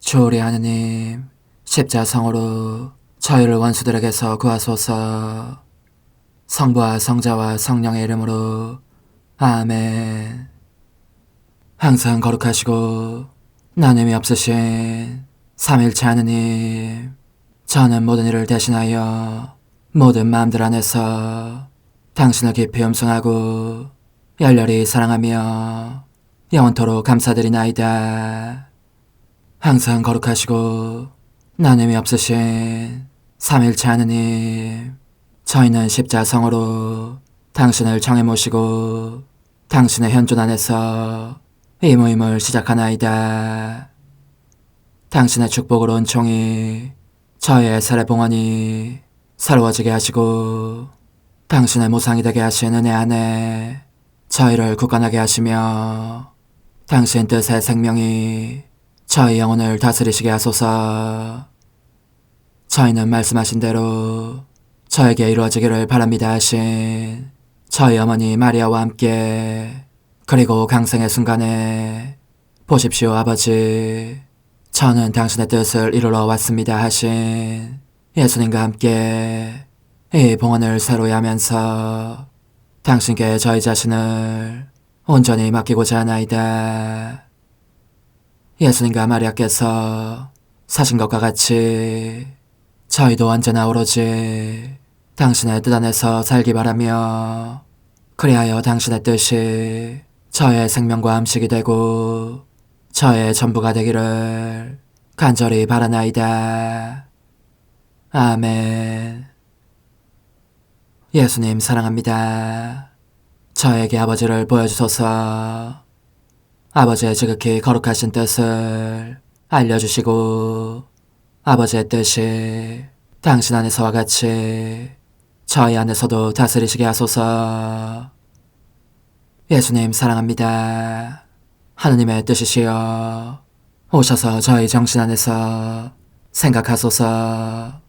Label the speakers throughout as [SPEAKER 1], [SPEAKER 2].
[SPEAKER 1] 주오리 하느님, 십자성으로 저희를 원수들에게서 구하소서. 성부와 성자와 성령의 이름으로 아멘. 항상 거룩하시고 나눔이 없으신 삼일체 하느님, 저는 모든 일을 대신하여 모든 마음들 안에서 당신을 깊이 음성하고 열렬히 사랑하며 영원토록 감사드리나이다. 항상 거룩하시고 나눔이 없으신 삼일체 하느님, 저희는 십자성으로 당신을 정해 모시고 당신의 현존 안에서 이 모임을 시작하나이다. 당신의 축복으로 은총이 저희의 세례봉헌이 새로워지게 하시고 당신의 모상이 되게 하신 은혜 안에 저희를 굳건하게 하시며 당신 뜻의 생명이 저희 영혼을 다스리시게 하소서. 저희는 말씀하신 대로 저에게 이루어지기를 바랍니다 하신 저희 어머니 마리아와 함께, 그리고 강생의 순간에 보십시오 아버지, 저는 당신의 뜻을 이루러 왔습니다 하신 예수님과 함께 이 봉헌을 새로이 하면서 당신께 저희 자신을 온전히 맡기고자 하나이다. 예수님과 마리아께서 사신 것과 같이 저희도 언제나 오로지 당신의 뜻 안에서 살기 바라며, 그리하여 당신의 뜻이 저의 생명과 음식이 되고 저의 전부가 되기를 간절히 바라나이다. 아멘. 예수님 사랑합니다. 저에게 아버지를 보여주소서. 아버지의 지극히 거룩하신 뜻을 알려주시고 아버지의 뜻이 당신 안에서와 같이 저희 안에서도 다스리시게 하소서. 예수님 사랑합니다. 하느님의 뜻이시여 오셔서 저희 정신 안에서 생각하소서.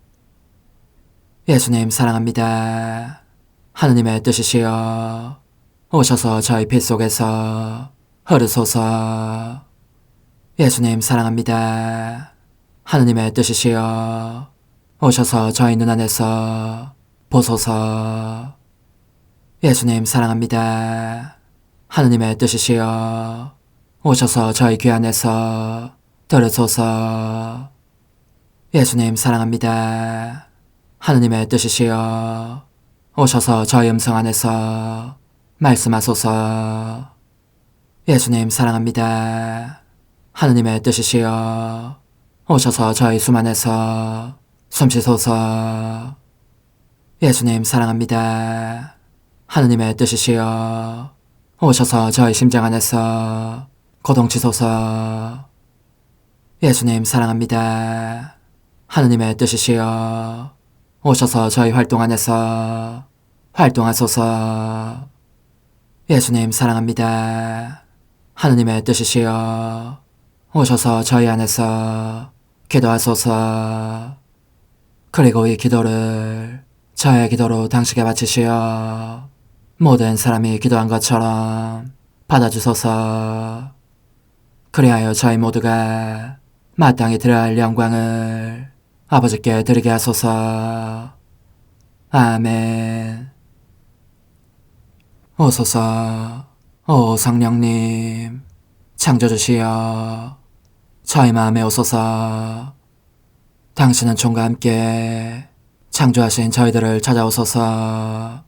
[SPEAKER 1] 예수님 사랑합니다. 하느님의 뜻이시여 오셔서 저희 피 속에서 흐르소서. 예수님 사랑합니다. 하느님의 뜻이시여 오셔서 저희 눈 안에서 보소서. 예수님 사랑합니다. 하느님의 뜻이시여 오셔서 저희 귀 안에서 들으소서. 예수님 사랑합니다. 하느님의 뜻이시여 오셔서 저희 음성 안에서 말씀하소서. 예수님 사랑합니다. 하느님의 뜻이시여 오셔서 저희 숨 안에서 숨쉬소서. 예수님 사랑합니다. 하느님의 뜻이시여 오셔서 저희 심장 안에서 고동치소서. 예수님 사랑합니다. 하느님의 뜻이시여 오셔서 저희 활동 안에서 활동하소서. 예수님 사랑합니다. 하느님의 뜻이시여 오셔서 저희 안에서 기도하소서. 그리고 이 기도를 저의 기도로 당신께 바치시어 모든 사람이 기도한 것처럼 받아주소서. 그리하여 저희 모두가 마땅히 드려야 할 영광을 아버지께 드리게 하소서. 아멘. 오소서. 오 성령님 창조주시여 저희 마음에 오소서. 당신은 총과 함께 창조하신 저희들을 찾아오소서.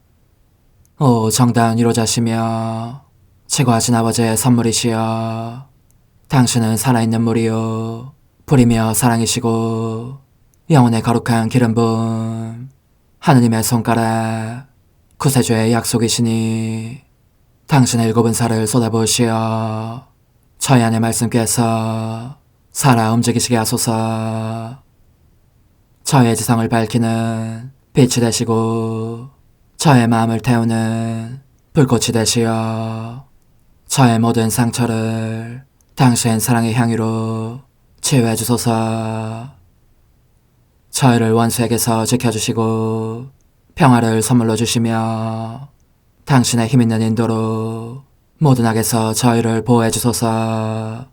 [SPEAKER 1] 오 정다운 위로자시며 최고하신 아버지의 선물이시여 당신은 살아있는 물이요 불이며 사랑이시고 영혼의 거룩한 기름 부음 하느님의 손가락 구세주의 약속이시니 당신의 일곱은 살을 쏟아부으시어 저희 안의 말씀께서 살아 움직이시게 하소서. 저의 지성을 밝히는 빛이 되시고 저의 마음을 태우는 불꽃이 되시어 저의 모든 상처를 당신 사랑의 향유로 치유해 주소서. 저희를 원수에게서 지켜주시고 평화를 선물로 주시며 당신의 힘있는 인도로 모든 악에서 저희를 보호해 주소서.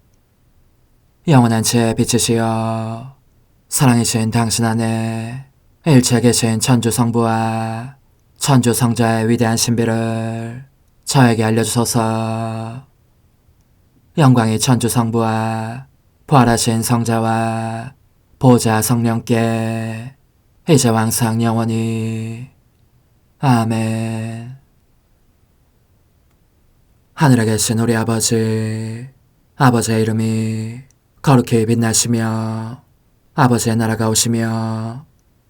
[SPEAKER 1] 영원한 제 빛이시여 사랑이신 당신 안에 일체 계신 천주 성부와 천주 성자의 위대한 신비를 저에게 알려주소서. 영광이 천주 성부와 부활하신 성자와 보좌 성령께 이제와 항상 영원히 아멘. 하늘에 계신 우리 아버지, 아버지의 이름이 거룩히 빛나시며 아버지의 나라가 오시며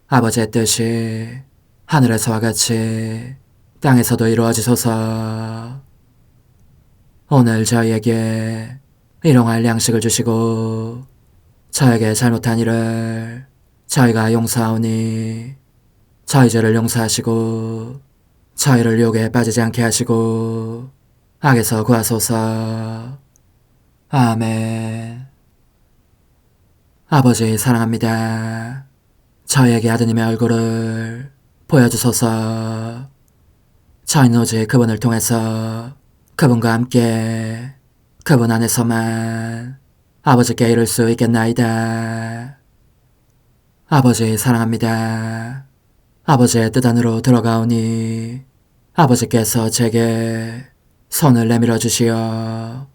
[SPEAKER 1] 아버지의 뜻이 하늘에서와 같이 땅에서도 이루어지소서. 오늘 저희에게 일용할 양식을 주시고 저에게 잘못한 일을 저희가 용서하오니 저희 죄를 용서하시고 저희를 유혹에 빠지지 않게 하시고 악에서 구하소서. 아멘. 아버지 사랑합니다. 저희에게 아드님의 얼굴을 보여주소서. 저희는 오직 그분을 통해서 그분과 함께 그분 안에서만 아버지께 이룰 수 있겠나이다. 아버지 사랑합니다. 아버지의 뜻 안으로 들어가오니 아버지께서 제게 손을 내밀어 주시어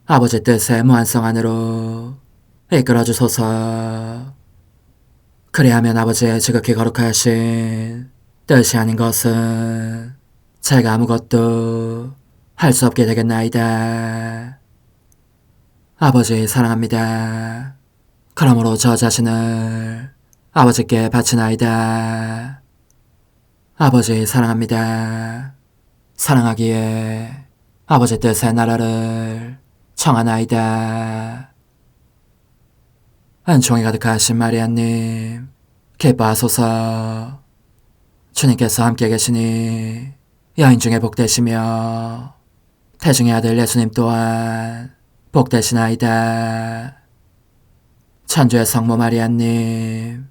[SPEAKER 1] 아버지 뜻의 무한성 안으로 이끌어 주소서. 그리하면 아버지의 지극히 거룩하신 뜻이 아닌 것은 제가 아무것도 할 수 없게 되겠나이다. 아버지 사랑합니다. 그러므로 저 자신을 아버지께 바치나이다. 아버지 사랑합니다. 사랑하기에 아버지 뜻의 나라를 청하나이다. 은총이 가득하신 마리아님, 기뻐하소서. 주님께서 함께 계시니 여인 중에 복되시며 태중의 아들 예수님 또한 복되시나이다. 천주의 성모 마리아님,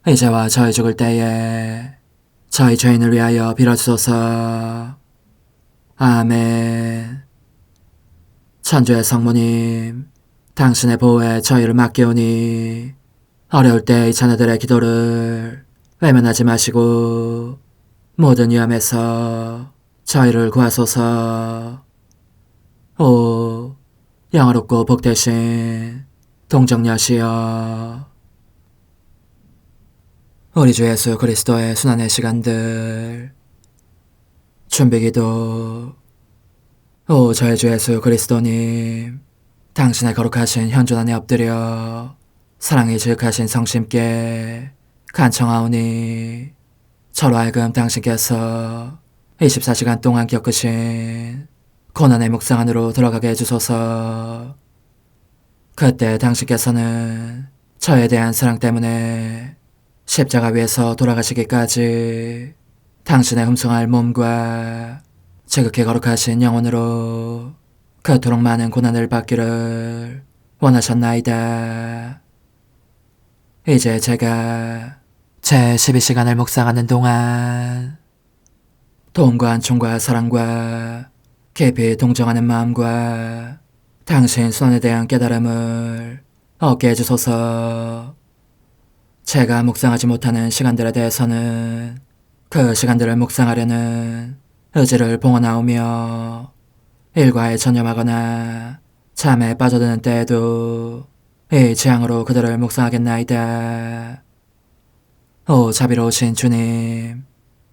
[SPEAKER 1] 이제와 저희 죽을 때에 저희 죄인을 위하여 빌어주소서. 아멘. 천주의 성모님, 당신의 보호에 저희를 맡기오니 어려울 때 이 자녀들의 기도를 외면하지 마시고 모든 위험에서 저희를 구하소서. 오, 영화롭고 복되신 동정녀시여, 우리 주 예수 그리스도의 순환의 시간들 준비기도. 오 저희 주 예수 그리스도님, 당신의 거룩하신 현존 안에 엎드려 사랑이 지극하신 성심께 간청하오니 저로 하여금 당신께서 24시간 동안 겪으신 고난의 묵상 안으로 들어가게 해주소서. 그때 당신께서는 저에 대한 사랑 때문에 십자가 위에서 돌아가시기까지 당신의 흠숭할 몸과 지극히 거룩하신 영혼으로 그토록 많은 고난을 받기를 원하셨나이다. 이제 제가 제 12시간을 묵상하는 동안 도움과 은총과 사랑과 깊이 동정하는 마음과 당신 손에 대한 깨달음을 얻게 해주소서. 제가 묵상하지 못하는 시간들에 대해서는 그 시간들을 묵상하려는 의지를 봉헌하오며 일과에 전념하거나 잠에 빠져드는 때에도 이 재앙으로 그들을 묵상하겠나이다. 오 자비로우신 주님,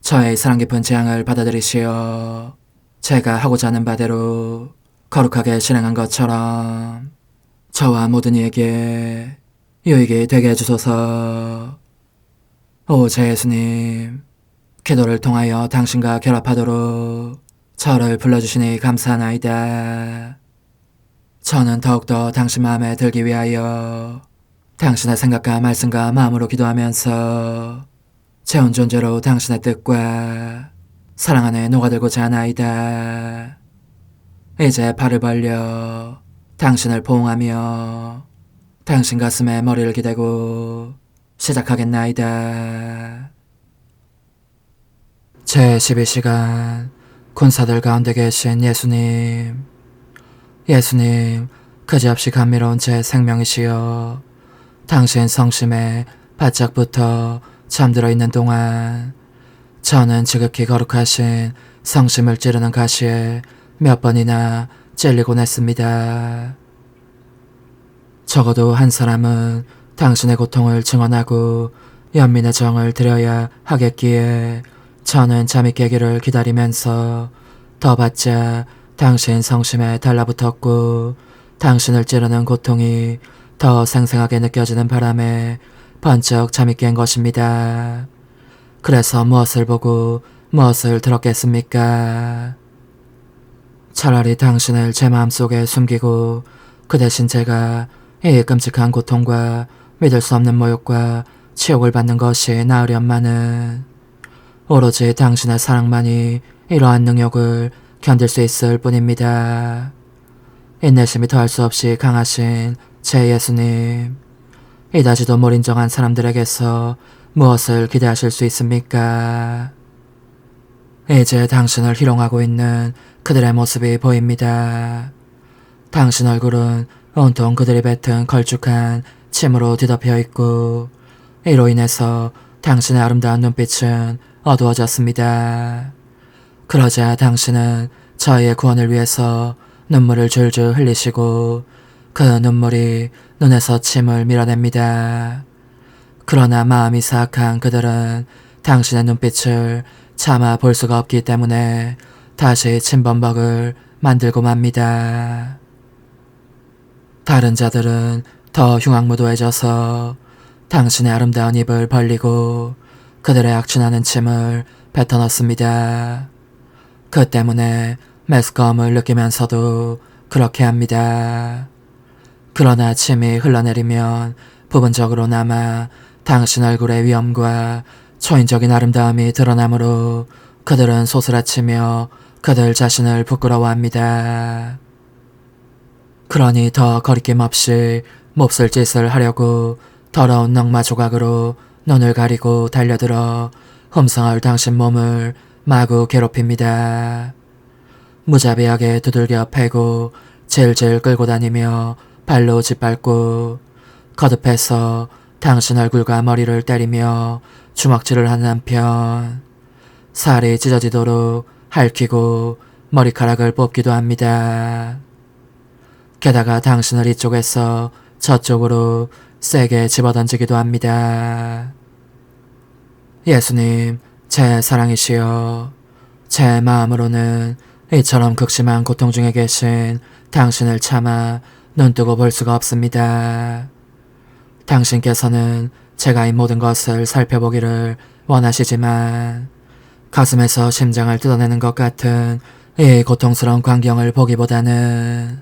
[SPEAKER 1] 저의 사랑 깊은 재앙을 받아들이시어 제가 하고자 하는 바대로 거룩하게 실행한 것처럼 저와 모든 이에게 유익이 되게 해주소서. 오 제 예수님, 기도를 통하여 당신과 결합하도록 저를 불러주시니 감사하나이다. 저는 더욱더 당신 마음에 들기 위하여 당신의 생각과 말씀과 마음으로 기도하면서 제 온 존재로 당신의 뜻과 사랑 안에 녹아들고자 하나이다. 이제 발을 벌려 당신을 포옹하며 당신 가슴에 머리를 기대고 시작하겠나이다. 제 12시간 군사들 가운데 계신 예수님, 예수님 그지없이 감미로운 제 생명이시여, 당신 성심에 바짝부터 잠들어 있는 동안 저는 지극히 거룩하신 성심을 찌르는 가시에 몇 번이나 찔리곤 했습니다. 적어도 한 사람은 당신의 고통을 증언하고 연민의 정을 드려야 하겠기에 저는 잠이 깨기를 기다리면서 더 바짝 당신 성심에 달라붙었고, 당신을 찌르는 고통이 더 생생하게 느껴지는 바람에 번쩍 잠이 깬 것입니다. 그래서 무엇을 보고 무엇을 들었겠습니까? 차라리 당신을 제 마음속에 숨기고 그 대신 제가 이 끔찍한 고통과 믿을 수 없는 모욕과 치욕을 받는 것이 나으련만은 오로지 당신의 사랑만이 이러한 능욕을 견딜 수 있을 뿐입니다. 인내심이 더할 수 없이 강하신 제 예수님, 이다지도 못 인정한 사람들에게서 무엇을 기대하실 수 있습니까? 이제 당신을 희롱하고 있는 그들의 모습이 보입니다. 당신 얼굴은 온통 그들이 뱉은 걸쭉한 침으로 뒤덮여 있고, 이로 인해서 당신의 아름다운 눈빛은 어두워졌습니다. 그러자 당신은 저희의 구원을 위해서 눈물을 줄줄 흘리시고 그 눈물이 눈에서 침을 밀어냅니다. 그러나 마음이 사악한 그들은 당신의 눈빛을 차마 볼 수가 없기 때문에 다시 침범벅을 만들고 맙니다. 다른 자들은 더 흉악무도해져서 당신의 아름다운 입을 벌리고 그들의 악취나는 침을 뱉어넣습니다. 그 때문에 메스꺼움을 느끼면서도 그렇게 합니다. 그러나 침이 흘러내리면 부분적으로나마 당신 얼굴의 위엄과 초인적인 아름다움이 드러나므로 그들은 소스라치며 그들 자신을 부끄러워합니다. 그러니 더 거리낌 없이 몹쓸 짓을 하려고 더러운 넝마 조각으로 눈을 가리고 달려들어 흠성할 당신 몸을 마구 괴롭힙니다. 무자비하게 두들겨 패고 질질 끌고 다니며 발로 짓밟고 거듭해서 당신 얼굴과 머리를 때리며 주먹질을 하는 한편 살이 찢어지도록 핥히고 머리카락을 뽑기도 합니다. 게다가 당신을 이쪽에서 저쪽으로 세게 집어던지기도 합니다. 예수님, 제 사랑이시여, 제 마음으로는 이처럼 극심한 고통 중에 계신 당신을 차마 눈뜨고 볼 수가 없습니다. 당신께서는 제가 이 모든 것을 살펴보기를 원하시지만 가슴에서 심장을 뜯어내는 것 같은 이 고통스러운 광경을 보기보다는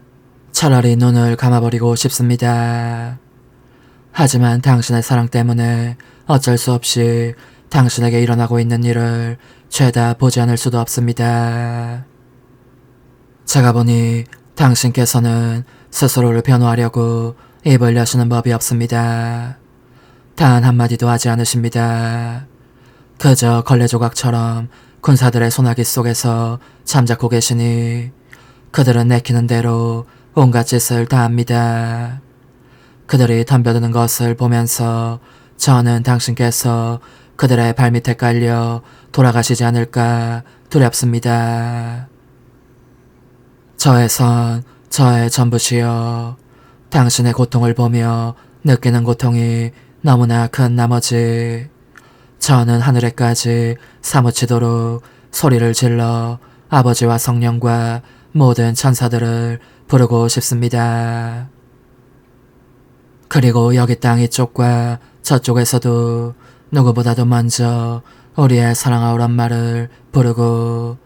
[SPEAKER 1] 차라리 눈을 감아버리고 싶습니다. 하지만 당신의 사랑 때문에 어쩔 수 없이 당신에게 일어나고 있는 일을 죄다 보지 않을 수도 없습니다. 제가 보니 당신께서는 스스로를 변호하려고 입을 여시는 법이 없습니다. 단 한마디도 하지 않으십니다. 그저 걸레조각처럼 군사들의 소나기 속에서 잠자코 계시니 그들은 내키는 대로 온갖 짓을 다 합니다. 그들이 덤벼드는 것을 보면서 저는 당신께서 그들의 발밑에 깔려 돌아가시지 않을까 두렵습니다. 저의 선, 저의 전부시여, 당신의 고통을 보며 느끼는 고통이 너무나 큰 나머지 저는 하늘에까지 사무치도록 소리를 질러 아버지와 성령과 모든 천사들을 부르고 싶습니다. 그리고 여기 땅 이쪽과 저쪽에서도 누구보다도 먼저 우리의 사랑하오란 엄마를 부르고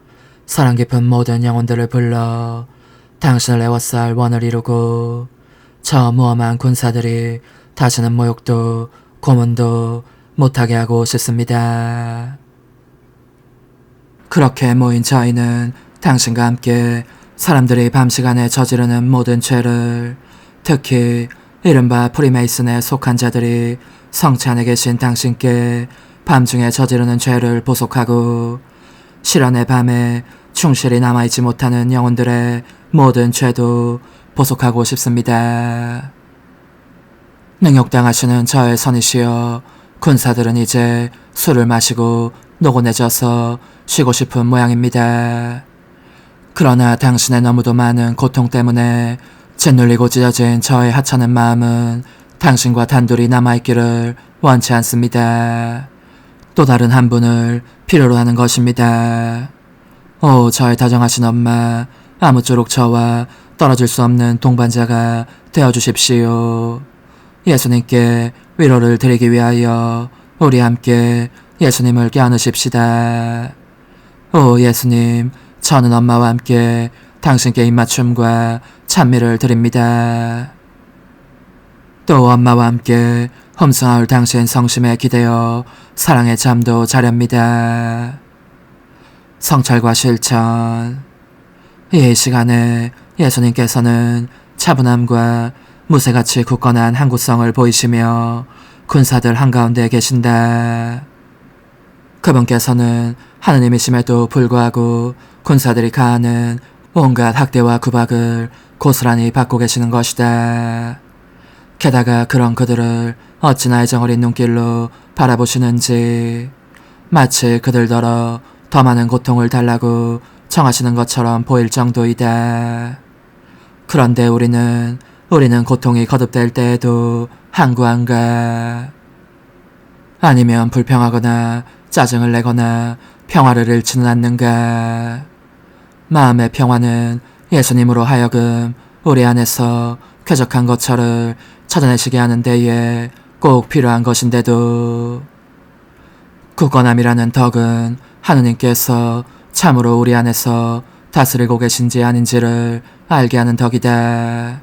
[SPEAKER 1] 사랑 깊은 모든 영혼들을 불러 당신을 애워쌀 원을 이루고 저 무엄한 군사들이 다시는 모욕도 고문도 못하게 하고 싶습니다. 그렇게 모인 저희는 당신과 함께 사람들이 밤시간에 저지르는 모든 죄를, 특히 이른바 프리메이슨에 속한 자들이 성체 안에 계신 당신께 밤중에 저지르는 죄를 보속하고 실현의 밤에 충실히 남아있지 못하는 영혼들의 모든 죄도 보속하고 싶습니다. 능욕당하시는 저의 선이시여, 군사들은 이제 술을 마시고 노곤해져서 쉬고 싶은 모양입니다. 그러나 당신의 너무도 많은 고통 때문에 짓눌리고 찢어진 저의 하찮은 마음은 당신과 단둘이 남아있기를 원치 않습니다. 또 다른 한 분을 필요로 하는 것입니다. 오, 저의 다정하신 엄마, 아무쪼록 저와 떨어질 수 없는 동반자가 되어주십시오. 예수님께 위로를 드리기 위하여 우리 함께 예수님을 껴안으십시다. 오 예수님, 저는 엄마와 함께 당신께 입맞춤과 찬미를 드립니다. 또 엄마와 함께 험성하올 당신 성심에 기대어 사랑의 잠도 자렵니다. 성찰과 실천. 이 시간에 예수님께서는 차분함과 무쇠같이 굳건한 항구성을 보이시며 군사들 한가운데 계신다. 그분께서는 하느님이심에도 불구하고 군사들이 가하는 온갖 학대와 구박을 고스란히 받고 계시는 것이다. 게다가 그런 그들을 어찌나 애정어린 눈길로 바라보시는지 마치 그들더러 더 많은 고통을 달라고 청하시는 것처럼 보일 정도이다. 그런데 우리는 고통이 거듭될 때에도 항구한가? 아니면 불평하거나 짜증을 내거나 평화를 잃지는 않는가? 마음의 평화는 예수님으로 하여금 우리 안에서 쾌적한 것처를 찾아내시게 하는 데에 꼭 필요한 것인데도 굳건함이라는 덕은 하느님께서 참으로 우리 안에서 다스리고 계신지 아닌지를 알게 하는 덕이다.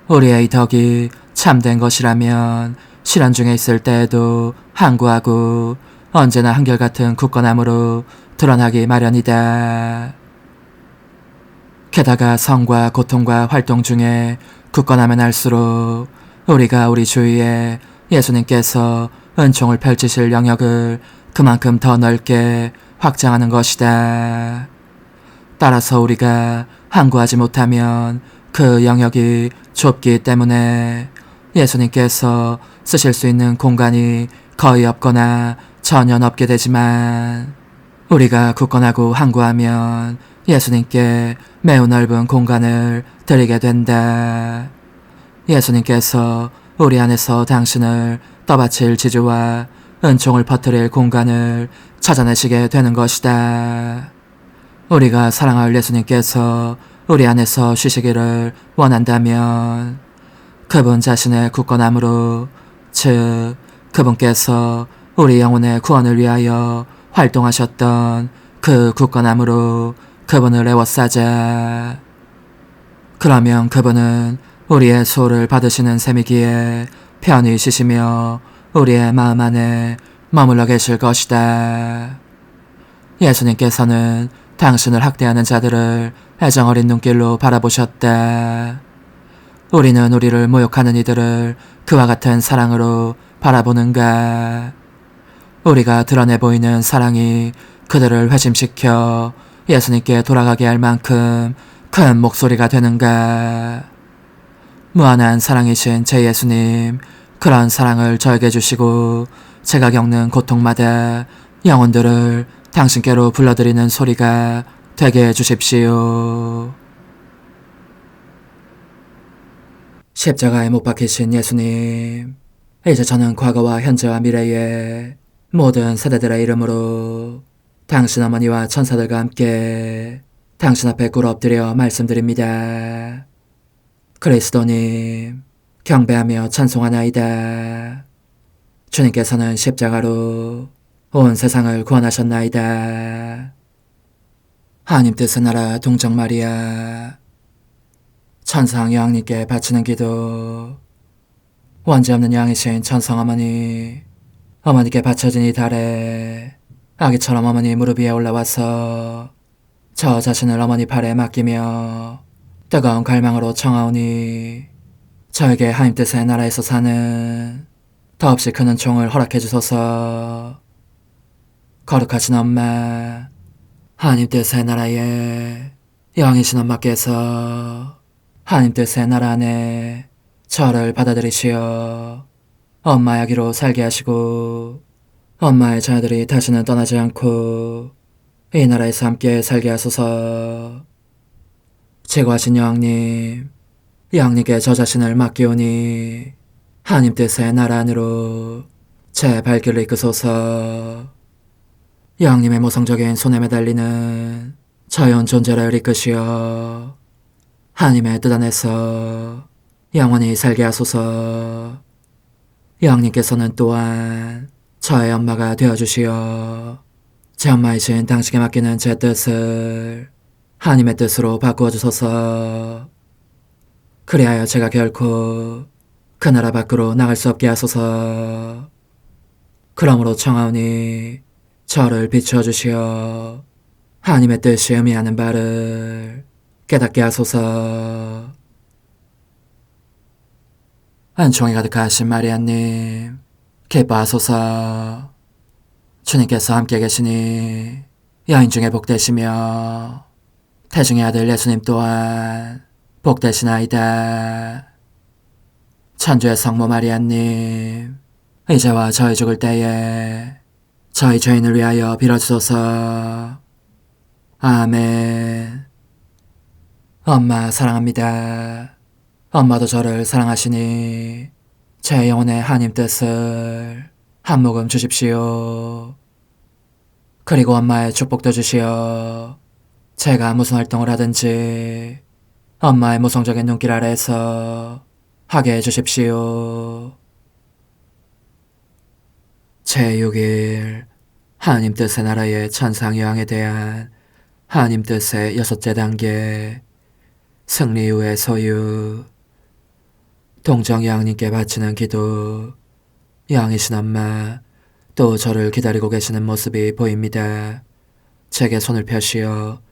[SPEAKER 1] 우리의 이 덕이 참된 것이라면 시련 중에 있을 때에도 항구하고 언제나 한결같은 굳건함으로 드러나기 마련이다. 게다가 성과 고통과 활동 중에 굳건하면 할수록 우리가 우리 주위에 예수님께서 은총을 펼치실 영역을 그만큼 더 넓게 확장하는 것이다. 따라서 우리가 항구하지 못하면 그 영역이 좁기 때문에 예수님께서 쓰실 수 있는 공간이 거의 없거나 전혀 없게 되지만 우리가 굳건하고 항구하면 예수님께 매우 넓은 공간을 드리게 된다. 예수님께서 우리 안에서 당신을 떠받칠 지주와 은총을 퍼뜨릴 공간을 찾아내시게 되는 것이다. 우리가 사랑할 예수님께서 우리 안에서 쉬시기를 원한다면 그분 자신의 굳건함으로, 즉 그분께서 우리 영혼의 구원을 위하여 활동하셨던 그 굳건함으로 그분을 애워싸자. 그러면 그분은 우리의 소를 받으시는 셈이기에 편히 쉬시며 우리의 마음 안에 머물러 계실 것이다. 예수님께서는 당신을 학대하는 자들을 애정어린 눈길로 바라보셨다. 우리는 우리를 모욕하는 이들을 그와 같은 사랑으로 바라보는가? 우리가 드러내 보이는 사랑이 그들을 회심시켜 예수님께 돌아가게 할 만큼 큰 목소리가 되는가? 무한한 사랑이신 제 예수님, 그런 사랑을 저에게 주시고 제가 겪는 고통마다 영혼들을 당신께로 불러드리는 소리가 되게 해주십시오. 십자가에 못 박히신 예수님, 이제 저는 과거와 현재와 미래의 모든 세대들의 이름으로 당신 어머니와 천사들과 함께 당신 앞에 꿇어 엎드려 말씀드립니다. 그리스도님, 경배하며 찬송하나이다. 주님께서는 십자가로 온 세상을 구원하셨나이다. 하나님 뜻의 나라 동정 마리아, 천상 여왕님께 바치는 기도. 원죄 없는 양이신 천상 어머니, 어머니께 바쳐진 이 달에 아기처럼 어머니 무릎 위에 올라와서 저 자신을 어머니 팔에 맡기며 뜨거운 갈망으로 청하오니 저에게 하나님 뜻의 나라에서 사는 더없이 큰 은총을 허락해 주소서. 거룩하신 엄마, 하나님 뜻의 나라에 여왕이신 엄마께서 하나님 뜻의 나라 안에 저를 받아들이시어 엄마 아기로 살게 하시고 엄마의 자녀들이 다시는 떠나지 않고 이 나라에서 함께 살게 하소서. 제거하신 여왕님, 여왕님께 저 자신을 맡기오니 하나님 뜻의 나라 안으로 제 발길을 이끄소서. 여왕님의 모성적인 손에 매달리는 자연 존재를 이끄시어 하나님의 뜻 안에서 영원히 살게 하소서. 여왕님께서는 또한 저의 엄마가 되어주시어 제 엄마이신 당신께 맡기는 제 뜻을 하나님의 뜻으로 바꾸어 주소서. 그리하여 제가 결코 그 나라 밖으로 나갈 수 없게 하소서. 그러므로 청하오니 저를 비추어 주시어 하나님의 뜻이 의미하는 바를 깨닫게 하소서. 은총이 가득하신 마리아님, 기뻐하소서. 주님께서 함께 계시니 여인 중에 복되시며 태중의 아들 예수님 또한 복되시나이다. 천주의 성모 마리아님, 이제와 저희 죽을 때에 저희 죄인을 위하여 빌어주소서. 아멘. 엄마 사랑합니다. 엄마도 저를 사랑하시니 제 영혼의 하나님 뜻을 한 모금 주십시오. 그리고 엄마의 축복도 주시어 제가 무슨 활동을 하든지 엄마의 모성적인 눈길 아래에서 하게 해주십시오. 제6일 하나님 뜻의 나라의 천상여왕에 대한 하나님 뜻의 6째 단계 승리 이후의 소유. 동정여왕님께 바치는 기도. 여왕이신 엄마, 또 저를 기다리고 계시는 모습이 보입니다. 제게 손을 펴시어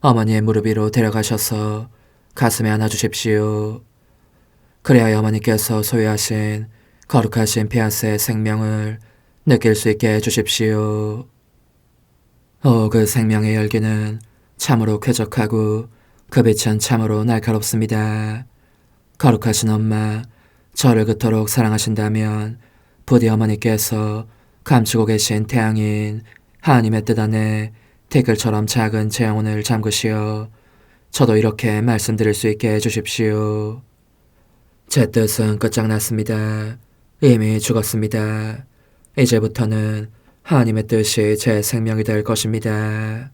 [SPEAKER 1] 어머니의 무릎 위로 데려가셔서 가슴에 안아주십시오. 그래야 어머니께서 소유하신 거룩하신 피아스의 생명을 느낄 수 있게 해주십시오. 그 생명의 열기는 참으로 쾌적하고 그 빛은 참으로 날카롭습니다. 거룩하신 엄마, 저를 그토록 사랑하신다면 부디 어머니께서 감추고 계신 태양인 하나님의 뜻 안에 티끌처럼 작은 제 영혼을 잠그시어 저도 이렇게 말씀드릴 수 있게 해주십시오. 제 뜻은 끝장났습니다. 이미 죽었습니다. 이제부터는 하나님의 뜻이 제 생명이 될 것입니다.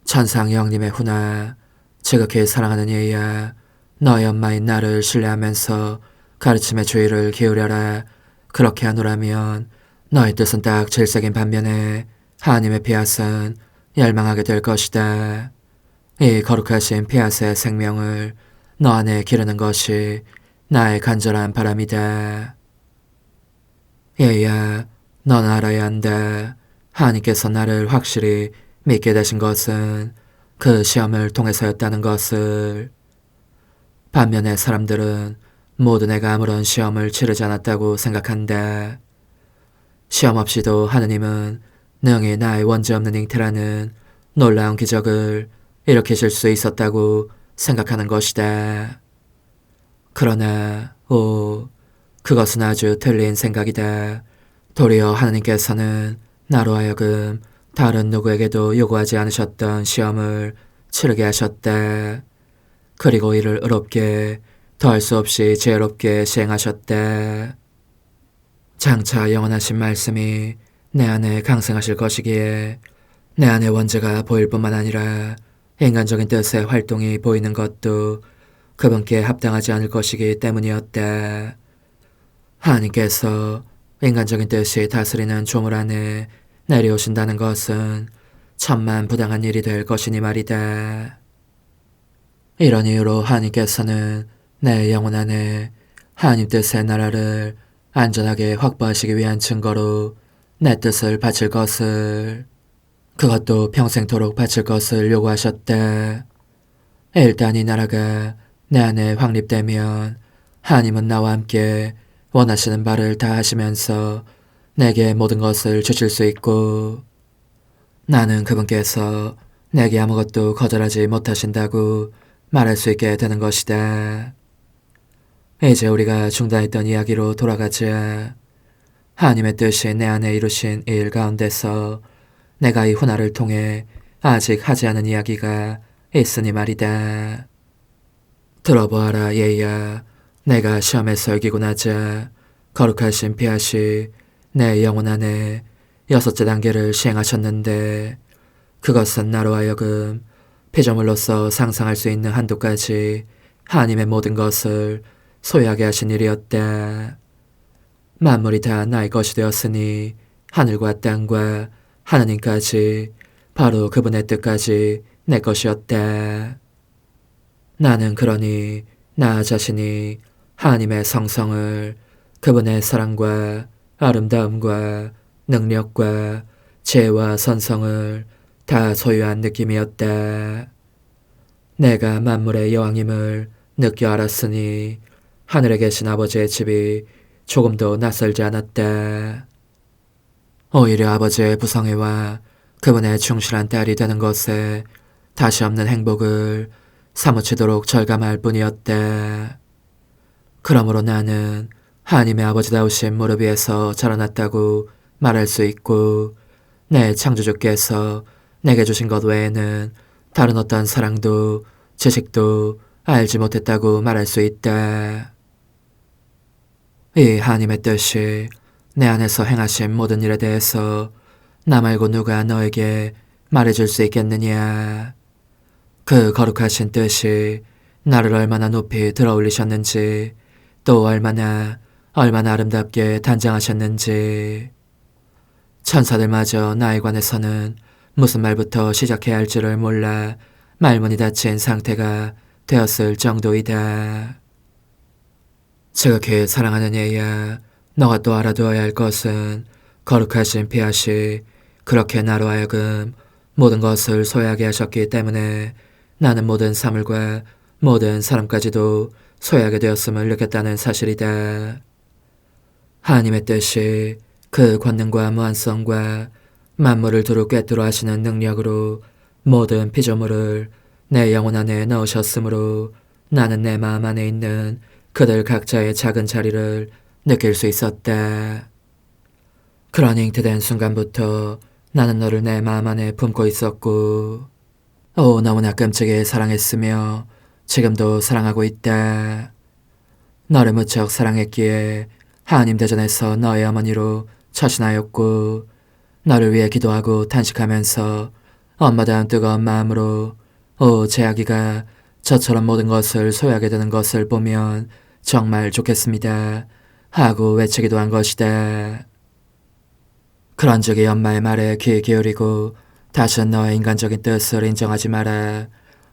[SPEAKER 1] 천상 여왕님의 훈아, 지극히 사랑하는 예야, 너의 엄마인 나를 신뢰하면서 가르침의 주의를 기울여라. 그렇게 하노라면 너의 뜻은 딱 질색인 반면에 하나님의 피앗은 열망하게 될 것이다. 이 거룩하신 피앗의 생명을 너 안에 기르는 것이 나의 간절한 바람이다. 얘야, 넌 알아야 한다. 하나님께서 나를 확실히 믿게 되신 것은 그 시험을 통해서였다는 것을. 반면에 사람들은 모두 내가 아무런 시험을 치르지 않았다고 생각한다. 시험 없이도 하느님은 능히 나의 원죄 없는 잉태라는 놀라운 기적을 일으키실 수 있었다고 생각하는 것이다. 그러나 그것은 아주 틀린 생각이다. 도리어 하느님께서는 나로 하여금 다른 누구에게도 요구하지 않으셨던 시험을 치르게 하셨다. 그리고 이를 의롭게 더할 수 없이 지혜롭게 시행하셨다. 장차 영원하신 말씀이 내 안에 강성하실 것이기에 내 안에 원죄가 보일 뿐만 아니라 인간적인 뜻의 활동이 보이는 것도 그분께 합당하지 않을 것이기 때문이었다. 하나님께서 인간적인 뜻이 다스리는 조물 안에 내려오신다는 것은 천만 부당한 일이 될 것이니 말이다. 이런 이유로 하나님께서는 내 영혼 안에 하나님 뜻의 나라를 안전하게 확보하시기 위한 증거로 내 뜻을 바칠 것을, 그것도 평생토록 바칠 것을 요구하셨다. 일단 이 나라가 내 안에 확립되면 하나님은 나와 함께 원하시는 바를 다 하시면서 내게 모든 것을 주실 수 있고, 나는 그분께서 내게 아무것도 거절하지 못하신다고 말할 수 있게 되는 것이다. 이제 우리가 중단했던 이야기로 돌아가자. 하나님의 뜻이 내 안에 이루신 일 가운데서 내가 이 훈화를 통해 아직 하지 않은 이야기가 있으니 말이다. 들어보아라 얘야. 내가 시험에서 이기고 나자 거룩하신 피하시 내 영혼 안에 6째 단계를 시행하셨는데 그것은 나로 하여금 피조물로서 상상할 수 있는 한도까지 하나님의 모든 것을 소유하게 하신 일이었다. 만물이 다 나의 것이 되었으니 하늘과 땅과 하나님까지 바로 그분의 뜻까지 내 것이었다. 나는 그러니 나 자신이 하나님의 성성을 그분의 사랑과 아름다움과 능력과 지혜와 선성을 다 소유한 느낌이었다. 내가 만물의 여왕임을 느껴 알았으니 하늘에 계신 아버지의 집이 조금도 낯설지 않았다. 오히려 아버지의 부성애와 그분의 충실한 딸이 되는 것에 다시 없는 행복을 사무치도록 절감할 뿐이었다. 그러므로 나는 하나님의 아버지다우신 무릎 위에서 자라났다고 말할 수 있고 내 창조주께서 내게 주신 것 외에는 다른 어떤 사랑도 지식도 알지 못했다고 말할 수 있다. 이 하나님의 뜻이 내 안에서 행하신 모든 일에 대해서 나 말고 누가 너에게 말해줄 수 있겠느냐. 그 거룩하신 뜻이 나를 얼마나 높이 들어 올리셨는지 또 얼마나 아름답게 단장하셨는지 천사들마저 나에 관해서는 무슨 말부터 시작해야 할지를 몰라 말문이 닫힌 상태가 되었을 정도이다. 지극히 사랑하는 얘야, 너가 또 알아두어야 할 것은 거룩하신 피하시 그렇게 나로 하여금 모든 것을 소유하게 하셨기 때문에 나는 모든 사물과 모든 사람까지도 소유하게 되었음을 느꼈다는 사실이다. 하나님의 뜻이 그 권능과 무한성과 만물을 두루 꿰뚫어 하시는 능력으로 모든 피조물을 내 영혼 안에 넣으셨으므로 나는 내 마음 안에 있는 그들 각자의 작은 자리를 느낄 수 있었다. 그런 잉태된 순간부터 나는 너를 내 마음 안에 품고 있었고 너무나 끔찍이 사랑했으며 지금도 사랑하고 있다. 너를 무척 사랑했기에 하나님 대전에서 너의 어머니로 처신하였고 너를 위해 기도하고 탄식하면서 엄마다운 뜨거운 마음으로 제 아기가 저처럼 모든 것을 소유하게 되는 것을 보면 정말 좋겠습니다 하고 외치기도 한 것이다. 그런 적이 엄마의 말에 귀 기울이고 다시는 너의 인간적인 뜻을 인정하지 마라.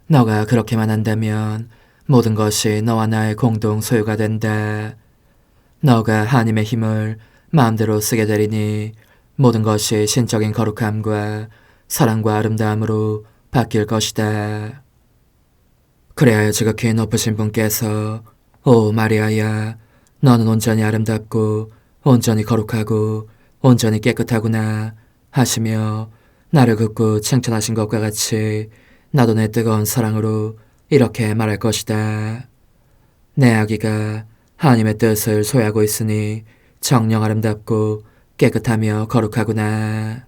[SPEAKER 1] 너가 그렇게만 한다면 모든 것이 너와 나의 공동 소유가 된다. 너가 하나님의 힘을 마음대로 쓰게 되리니 모든 것이 신적인 거룩함과 사랑과 아름다움으로 바뀔 것이다. 그래야 지극히 높으신 분께서 오 마리아야, 너는 온전히 아름답고 온전히 거룩하고 온전히 깨끗하구나 하시며 나를 굳고 칭찬하신 것과 같이 나도 내 뜨거운 사랑으로 이렇게 말할 것이다. 내 아기가 하나님의 뜻을 소유하고 있으니 정녕 아름답고 깨끗하며 거룩하구나.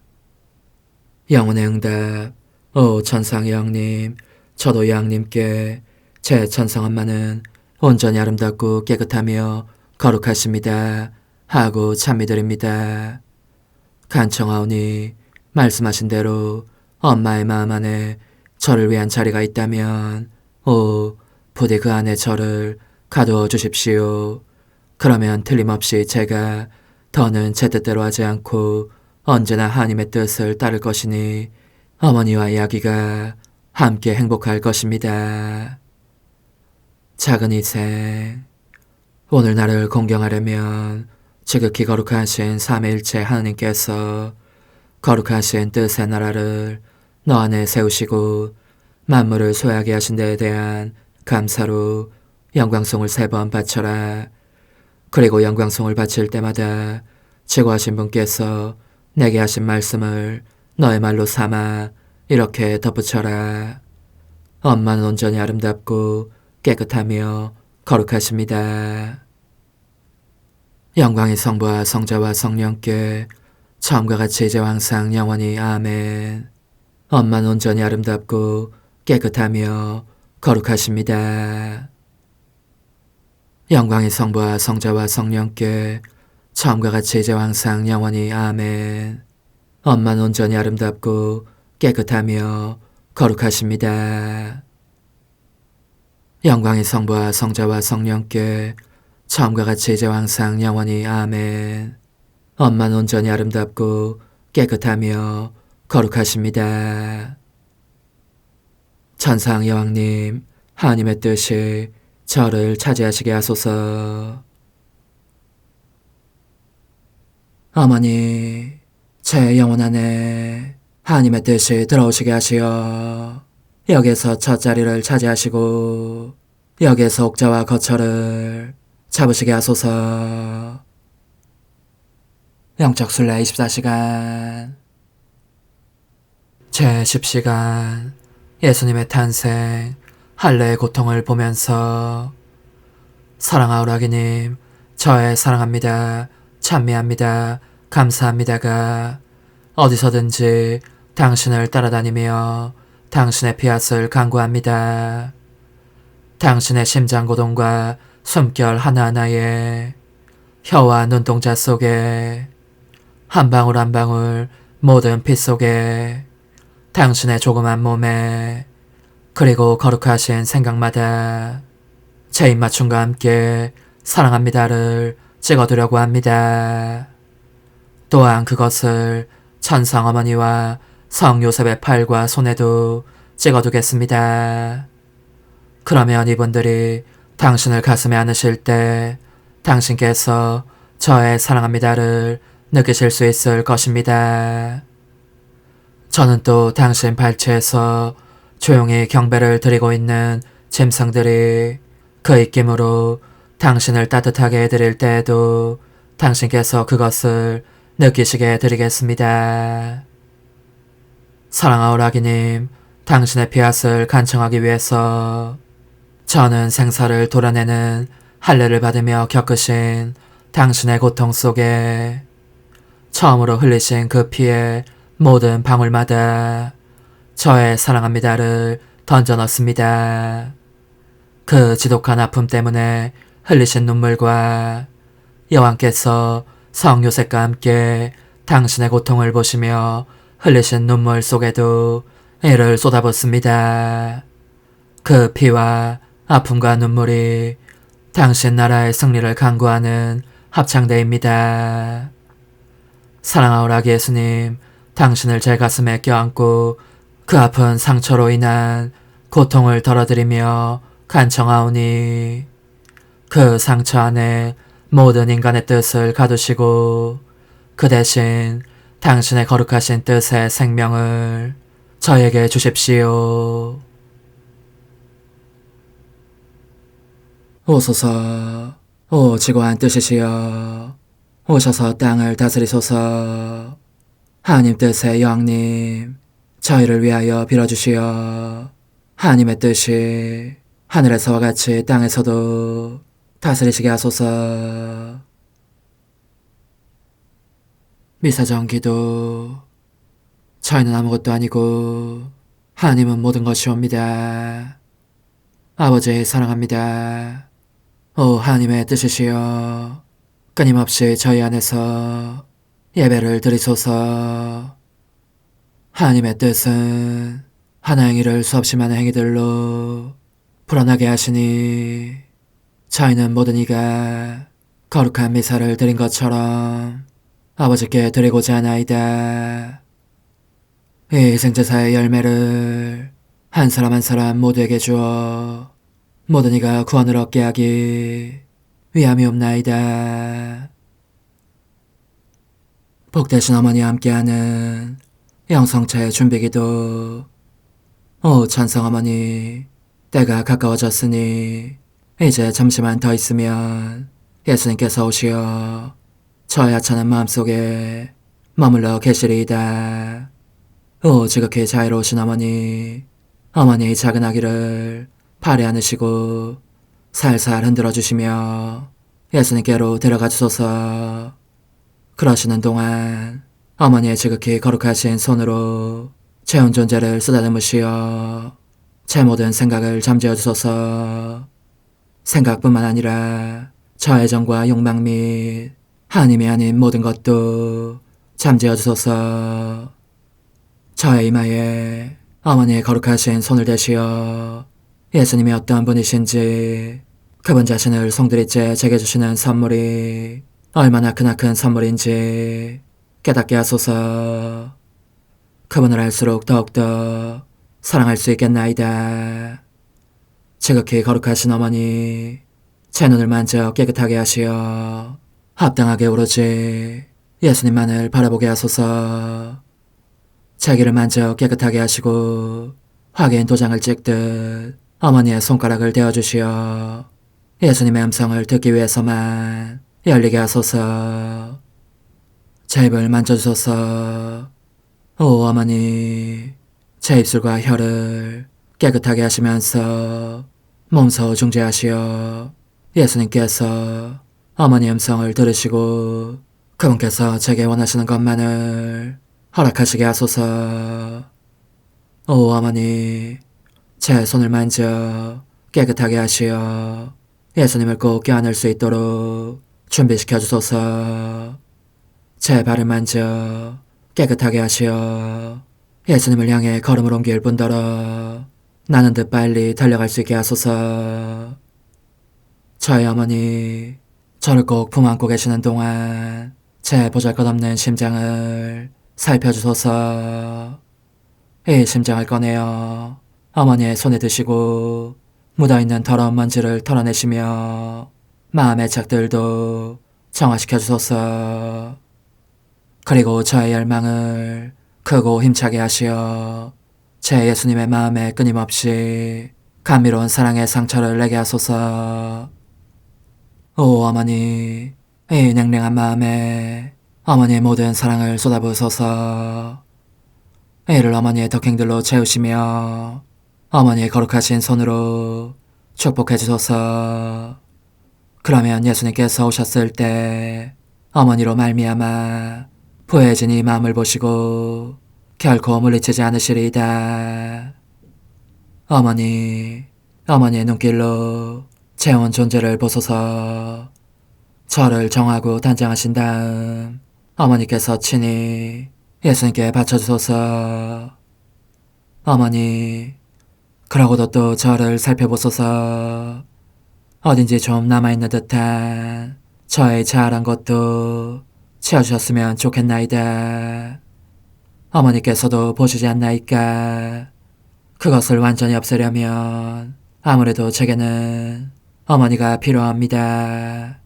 [SPEAKER 1] 영혼의 응답. 오 천상의 영님, 저도 양님께 제 천상 엄마는 온전히 아름답고 깨끗하며 거룩하십니다 하고 찬미드립니다. 간청하오니 말씀하신 대로 엄마의 마음 안에 저를 위한 자리가 있다면 부디 그 안에 저를 가두어 주십시오. 그러면 틀림없이 제가 더는 제 뜻대로 하지 않고 언제나 하나님의 뜻을 따를 것이니 어머니와 이 아기가 함께 행복할 것입니다. 작은 희생. 오늘 나를 공경하려면 지극히 거룩하신 삼위일체 하느님께서 거룩하신 뜻의 나라를 너 안에 세우시고 만물을 소유하게 하신 데에 대한 감사로 영광송을 3번 바쳐라. 그리고 영광송을 바칠 때마다 지고하신 분께서 내게 하신 말씀을 너의 말로 삼아 이렇게 덧붙여라. 엄마는 온전히 아름답고 깨끗하며 거룩하십니다. 영광이 성부와 성자와 성령께 처음과 같이 이제와 항상 영원히 아멘. 엄마는 온전히 아름답고 깨끗하며 거룩하십니다. 영광이 성부와 성자와 성령께 처음과 같이 이제와 항상 영원히 아멘. 엄마는 온전히 아름답고 깨끗하며 거룩하십니다. 영광이 성부와 성자와 성령께 처음과 같이 이제와 항상 영원히 아멘. 엄마는 온전히 아름답고 깨끗하며 거룩하십니다. 천상 여왕님, 하나님의 뜻이 저를 차지하시게 하소서. 어머니, 제 영혼 안에 하나님의 뜻이 들어오시게 하시어 여기에서 첫 자리를 차지하시고 여기에서 옥자와 거처를 잡으시게 하소서. 영적 순례 24시간 제 10시간 예수님의 탄생 할례의 고통을 보면서 사랑하오라기님, 저의 사랑합니다, 찬미합니다, 감사합니다가 어디서든지 당신을 따라다니며 당신의 피앗을 간구합니다. 당신의 심장고동과 숨결 하나하나에 혀와 눈동자 속에 한 방울 한 방울 모든 피 속에 당신의 조그만 몸에 그리고 거룩하신 생각마다 제 입맞춤과 함께 사랑합니다를 찍어두려고 합니다. 또한 그것을 천상 어머니와 성 요셉의 팔과 손에도 찍어두겠습니다. 그러면 이분들이 당신을 가슴에 안으실 때 당신께서 저의 사랑합니다를 느끼실 수 있을 것입니다. 저는 또 당신 발치에서 조용히 경배를 드리고 있는 짐승들이 그 입김으로 당신을 따뜻하게 해드릴 때에도 당신께서 그것을 느끼시게 해드리겠습니다. 사랑하오라기님, 당신의 피앗을 간청하기 위해서 저는 생사를 도려내는 할례를 받으며 겪으신 당신의 고통 속에 처음으로 흘리신 그 피의 모든 방울마다 저의 사랑합니다를 던져 넣습니다. 그 지독한 아픔 때문에 흘리신 눈물과 여왕께서 성 요셉과 함께 당신의 고통을 보시며 흘리신 눈물 속에도 이를 쏟아붓습니다. 그 피와 아픔과 눈물이 당신 나라의 승리를 간구하는 합창대입니다. 사랑하오라기 예수님, 당신을 제 가슴에 껴안고 그 아픈 상처로 인한 고통을 덜어드리며 간청하오니 그 상처 안에 모든 인간의 뜻을 가두시고 그 대신 당신의 거룩하신 뜻의 생명을 저에게 주십시오. 오소서, 오 지고한 뜻이시여, 오셔서 땅을 다스리소서. 하나님 뜻의 여왕님, 저희를 위하여 빌어주시어 하나님의 뜻이 하늘에서와 같이 땅에서도 다스리시게 하소서. 미사정 기도. 저희는 아무것도 아니고 하나님은 모든 것이옵니다. 아버지 사랑합니다. 오 하나님의 뜻이시여, 끊임없이 저희 안에서 예배를 드리소서. 하나님의 뜻은 하나 행위를 수없이 많은 행위들로 불어나게 하시니 저희는 모든 이가 거룩한 미사를 드린 것처럼 아버지께 드리고자 하나이다. 이 희생제사의 열매를 한 사람 한 사람 모두에게 주어 모든 이가 구원을 얻게 하기 위함이옵나이다. 복되신 어머니와 함께하는 영성차의 준비기도. 오 천상 어머니, 때가 가까워졌으니 이제 잠시만 더 있으면 예수님께서 오시어 저의 하찮은 마음속에 머물러 계시리이다. 오 지극히 자유로우신 어머니, 어머니의 작은 아기를 팔에 안으시고 살살 흔들어 주시며 예수님께로 데려가 주소서. 그러시는 동안 어머니의 지극히 거룩하신 손으로 제 온 존재를 쓰다듬으시어 제 모든 생각을 잠재워 주소서. 생각뿐만 아니라 저의 정과 욕망 및 하나님이 아닌 모든 것도 잠재워 주소서. 저의 이마에 어머니의 거룩하신 손을 대시어 예수님이 어떠한 분이신지 그분 자신을 송두리째 제게 주시는 선물이 얼마나 크나큰 선물인지 깨닫게 하소서. 그분을 알수록 더욱더 사랑할 수 있겠나이다. 지극히 거룩하신 어머니, 제 눈을 만져 깨끗하게 하시어 합당하게 오로지 예수님만을 바라보게 하소서. 제 귀를 만져 깨끗하게 하시고 확인 도장을 찍듯 어머니의 손가락을 대어주시어 예수님의 음성을 듣기 위해서만 열리게 하소서. 제 입을 만져주소서. 오 어머니, 제 입술과 혀를 깨끗하게 하시면서 몸소 중재하시어 예수님께서 어머니의 음성을 들으시고 그분께서 제게 원하시는 것만을 허락하시게 하소서. 오 어머니, 제 손을 만져 깨끗하게 하시어 예수님을 꼭 껴안을 수 있도록 준비시켜 주소서. 제 발을 만져 깨끗하게 하시어 예수님을 향해 걸음을 옮길 뿐더러 나는 듯 빨리 달려갈 수 있게 하소서. 저희 어머니, 저를 꼭 품안고 계시는 동안 제 보잘것없는 심장을 살펴주소서. 이 심장을 꺼내어 어머니의 손에 드시고 묻어있는 더러운 먼지를 털어내시며 마음의 착들도 정화시켜 주소서. 그리고 저의 열망을 크고 힘차게 하시어 제 예수님의 마음에 끊임없이 감미로운 사랑의 상처를 내게 하소서. 오 어머니, 이 냉랭한 마음에 어머니의 모든 사랑을 쏟아부으소서. 이를 어머니의 덕행들로 채우시며 어머니의 거룩하신 손으로 축복해 주소서. 그러면 예수님께서 오셨을 때 어머니로 말미암아 부해진 이 마음을 보시고 결코 물리치지 않으시리이다. 어머니, 어머니의 눈길로 제 온 존재를 보소서. 저를 정하고 단장하신 다음 어머니께서 친히 예수님께 바쳐주소서. 어머니, 그러고도 또 저를 살펴보소서. 어딘지 좀 남아있는 듯한 저의 자아란 것도 채워주셨으면 좋겠나이다. 어머니께서도 보시지 않나이까? 그것을 완전히 없애려면 아무래도 제게는 어머니가 필요합니다.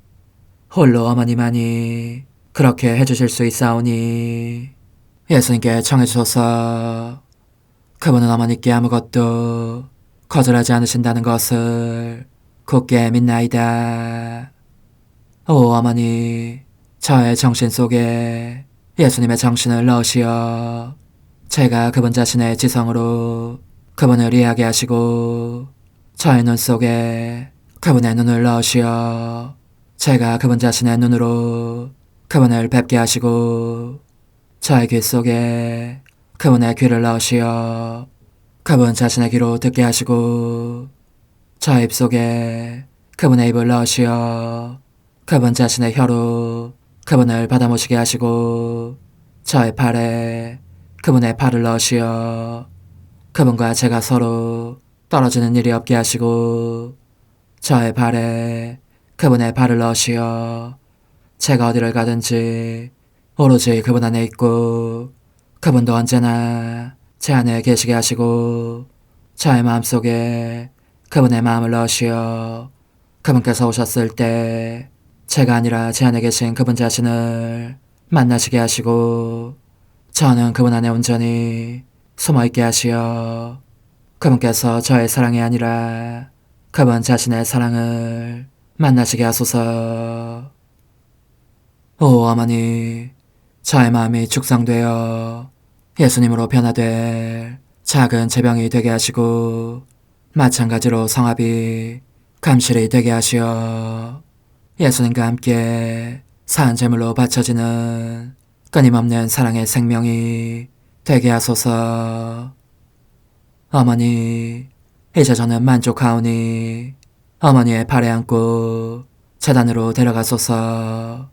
[SPEAKER 1] 홀로 어머니만이 그렇게 해주실 수 있사오니 예수님께 청해주소서. 그분은 어머니께 아무것도 거절하지 않으신다는 것을 굳게 믿나이다. 오 어머니, 저의 정신 속에 예수님의 정신을 넣으시어 제가 그분 자신의 지성으로 그분을 이해하게 하시고 저의 눈 속에 그분의 눈을 넣으시어 제가 그분 자신의 눈으로 그분을 뵙게 하시고 저의 귀 속에 그분의 귀를 넣으시어 그분 자신의 귀로 듣게 하시고 저의 입 속에 그분의 입을 넣으시어 그분 자신의 혀로 그분을 받아모시게 하시고 저의 팔에 그분의 팔을 넣으시어 그분과 제가 서로 떨어지는 일이 없게 하시고 저의 발에 그분의 발을 넣으시어 제가 어디를 가든지 오로지 그분 안에 있고 그분도 언제나 제 안에 계시게 하시고 저의 마음속에 그분의 마음을 넣으시어 그분께서 오셨을 때 제가 아니라 제 안에 계신 그분 자신을 만나시게 하시고 저는 그분 안에 온전히 숨어있게 하시어 그분께서 저의 사랑이 아니라 그분 자신의 사랑을 만나시게 하소서. 오 어머니, 저의 마음이 축성되어 예수님으로 변화될 작은 제병이 되게 하시고 마찬가지로 성합이 감실이 되게 하시어 예수님과 함께 산 제물로 바쳐지는 끊임없는 사랑의 생명이 되게 하소서. 어머니, 이제 저는 만족하오니 어머니의 발에 안고 제단으로 데려가소서.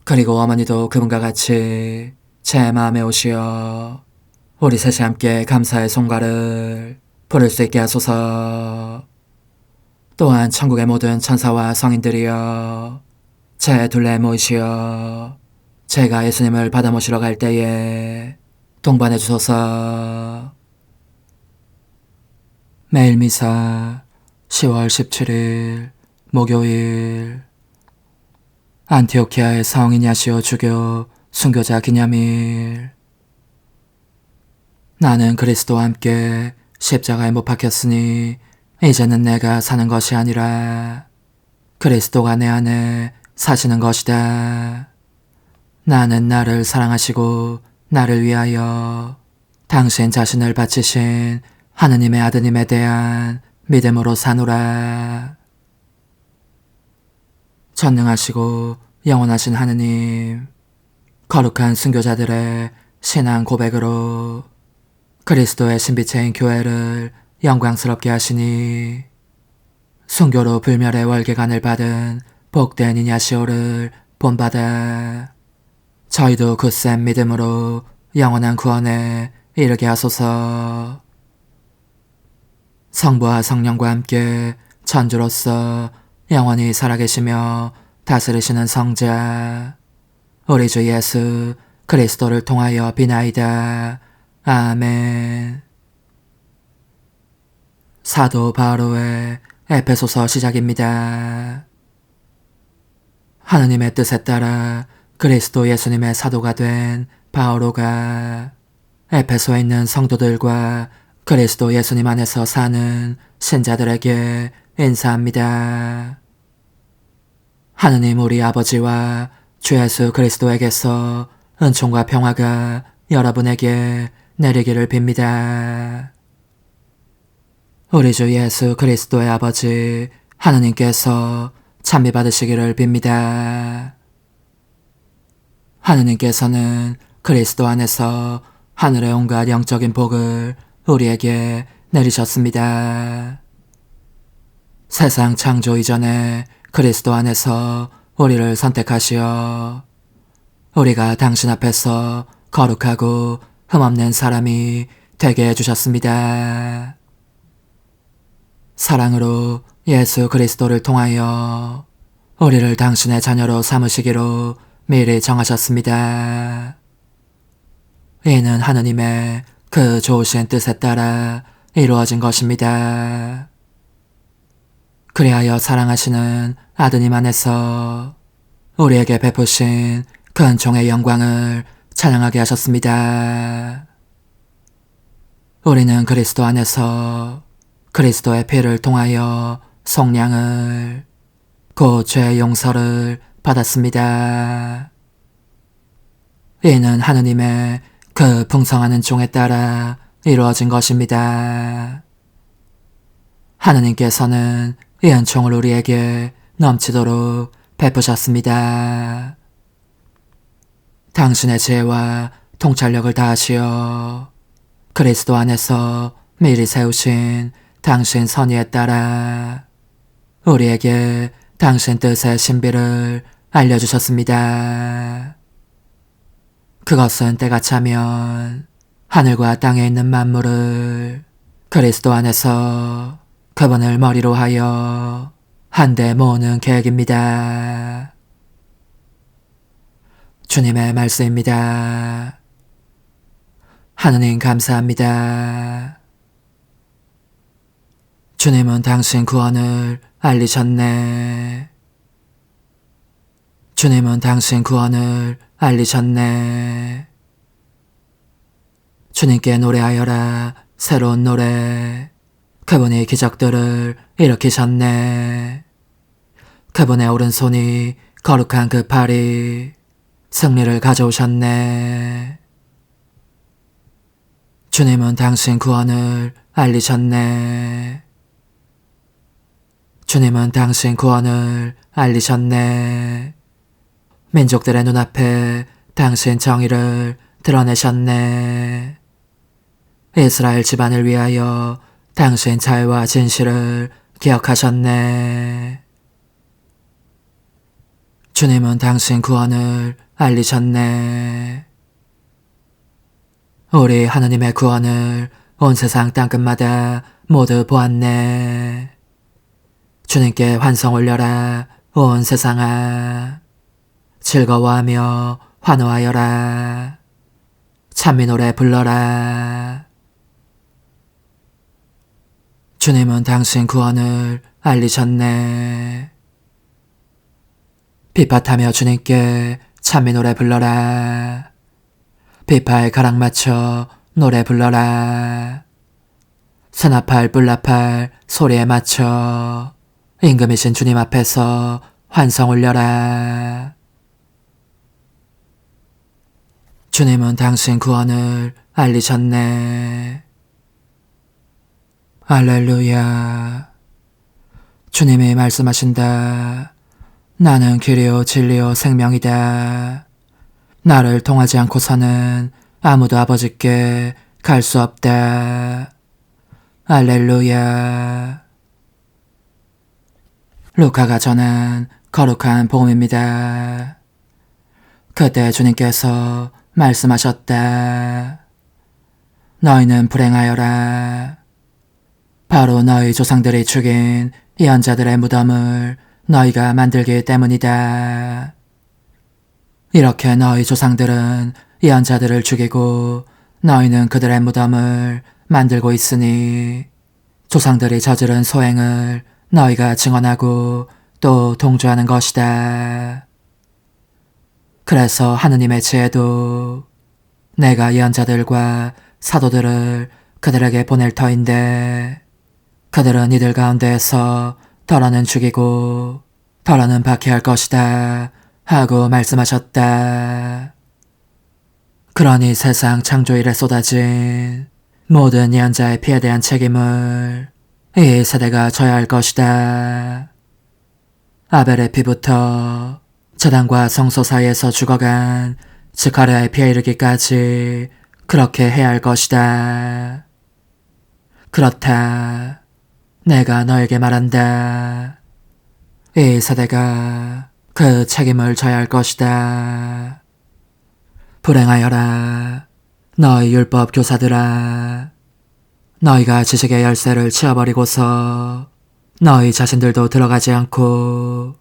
[SPEAKER 1] 그리고 어머니도 그분과 같이 제 마음에 오시어 우리 셋이 함께 감사의 송가를 부를 수 있게 하소서. 또한 천국의 모든 천사와 성인들이여 제 둘레에 모이시어 제가 예수님을 받아 모시러 갈 때에 동반해 주소서. 매일 미사 10월 17일 목요일 안티오키아의 성이냐시오 주교 순교자 기념일. 나는 그리스도와 함께 십자가에 못 박혔으니 이제는 내가 사는 것이 아니라 그리스도가 내 안에 사시는 것이다. 나는 나를 사랑하시고 나를 위하여 당신 자신을 바치신 하느님의 아드님에 대한 믿음으로 사노라. 전능하시고 영원하신 하느님, 거룩한 순교자들의 신앙 고백으로 그리스도의 신비체인 교회를 영광스럽게 하시니 순교로 불멸의 월계관을 받은 복된 이냐시오를 본받아 저희도 굳센 믿음으로 영원한 구원에 이르게 하소서. 성부와 성령과 함께 천주로서 영원히 살아계시며 다스리시는 성자 우리 주 예수 그리스도를 통하여 비나이다. 아멘. 사도 바로의 에페소서 시작입니다. 하느님의 뜻에 따라 그리스도 예수님의 사도가 된 바오로가 에페소에 있는 성도들과 그리스도 예수님 안에서 사는 신자들에게 인사합니다. 하느님 우리 아버지와 주 예수 그리스도에게서 은총과 평화가 여러분에게 내리기를 빕니다. 우리 주 예수 그리스도의 아버지 하느님께서 찬미 받으시기를 빕니다. 하느님께서는 그리스도 안에서 하늘의 온갖 영적인 복을 우리에게 내리셨습니다. 세상 창조 이전에 그리스도 안에서 우리를 선택하시어 우리가 당신 앞에서 거룩하고 흠없는 사람이 되게 해주셨습니다. 사랑으로 예수 그리스도를 통하여 우리를 당신의 자녀로 삼으시기로 미리 정하셨습니다. 이는 하느님의 그 좋으신 뜻에 따라 이루어진 것입니다. 그리하여 사랑하시는 아드님 안에서 우리에게 베푸신 큰 종의 영광을 찬양하게 하셨습니다. 우리는 그리스도 안에서 그리스도의 피를 통하여 속량을 곧 죄의 용서를 받았습니다. 이는 하느님의 그 풍성한 은총에 따라 이루어진 것입니다. 하느님께서는 이 은총을 우리에게 넘치도록 베푸셨습니다. 당신의 지혜와 통찰력을 다하시어 그리스도 안에서 미리 세우신 당신 선의에 따라 우리에게 당신 뜻의 신비를 알려주셨습니다. 그것은 때가 차면 하늘과 땅에 있는 만물을 그리스도 안에서 그분을 머리로 하여 한데 모으는 계획입니다. 주님의 말씀입니다. 하느님 감사합니다. 주님은 당신 구원을 알리셨네. 주님은 당신 구원을 알리셨네. 주님께 노래하여라 새로운 노래. 그분이 기적들을 일으키셨네. 그분의 오른손이 거룩한 그 팔이 승리를 가져오셨네. 주님은 당신 구원을 알리셨네. 주님은 당신 구원을 알리셨네. 민족들의 눈앞에 당신 정의를 드러내셨네. 이스라엘 집안을 위하여 당신 자유와 진실을 기억하셨네. 주님은 당신 구원을 알리셨네. 우리 하느님의 구원을 온 세상 땅끝마다 모두 보았네. 주님께 환성 올려라 온 세상아. 즐거워하며 환호하여라. 찬미 노래 불러라. 주님은 당신 구원을 알리셨네. 비파타며 주님께 찬미 노래 불러라. 비파에 가락 맞춰 노래 불러라. 서나팔 뿔나팔 소리에 맞춰 임금이신 주님 앞에서 환성 올려라. 주님은 당신 구원을 알리셨네. 할렐루야. 주님이 말씀하신다. 나는 길이요 진리요 생명이다. 나를 통하지 않고서는 아무도 아버지께 갈 수 없다. 할렐루야. 루카가 전한 거룩한 복음입니다. 그때 주님께서 말씀하셨다. 너희는 불행하여라. 바로 너희 조상들이 죽인 예언자들의 무덤을 너희가 만들기 때문이다. 이렇게 너희 조상들은 예언자들을 죽이고 너희는 그들의 무덤을 만들고 있으니 조상들이 저지른 소행을 너희가 증언하고 또 동조하는 것이다. 그래서 하느님의 지혜도 내가 예언자들과 사도들을 그들에게 보낼 터인데 그들은 이들 가운데에서 더러는 죽이고 더러는 박해할 것이다 하고 말씀하셨다. 그러니 세상 창조 이래 쏟아진 모든 예언자의 피에 대한 책임을 이 세대가 져야 할 것이다. 아벨의 피부터 제단과 성소 사이에서 죽어간 스가랴의 피에 이르기까지 그렇게 해야 할 것이다. 그렇다. 내가 너에게 말한다. 이 세대가 그 책임을 져야 할 것이다. 불행하여라. 너희 율법 교사들아. 너희가 지식의 열쇠를 치워버리고서 너희 자신들도 들어가지 않고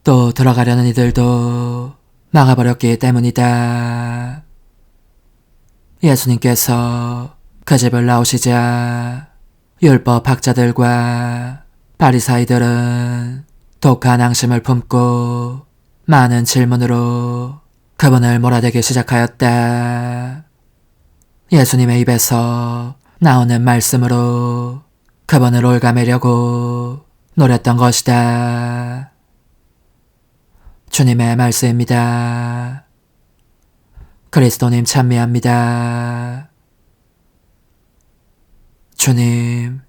[SPEAKER 1] 또 들어가려는 이들도 막아버렸기 때문이다. 예수님께서 그 집을 나오시자 율법 학자들과 바리사이들은 독한 앙심을 품고 많은 질문으로 그분을 몰아대기 시작하였다. 예수님의 입에서 나오는 말씀으로 그분을 올가매려고 노렸던 것이다. 주님의 말씀입니다. 그리스도님 찬미합니다. 주님,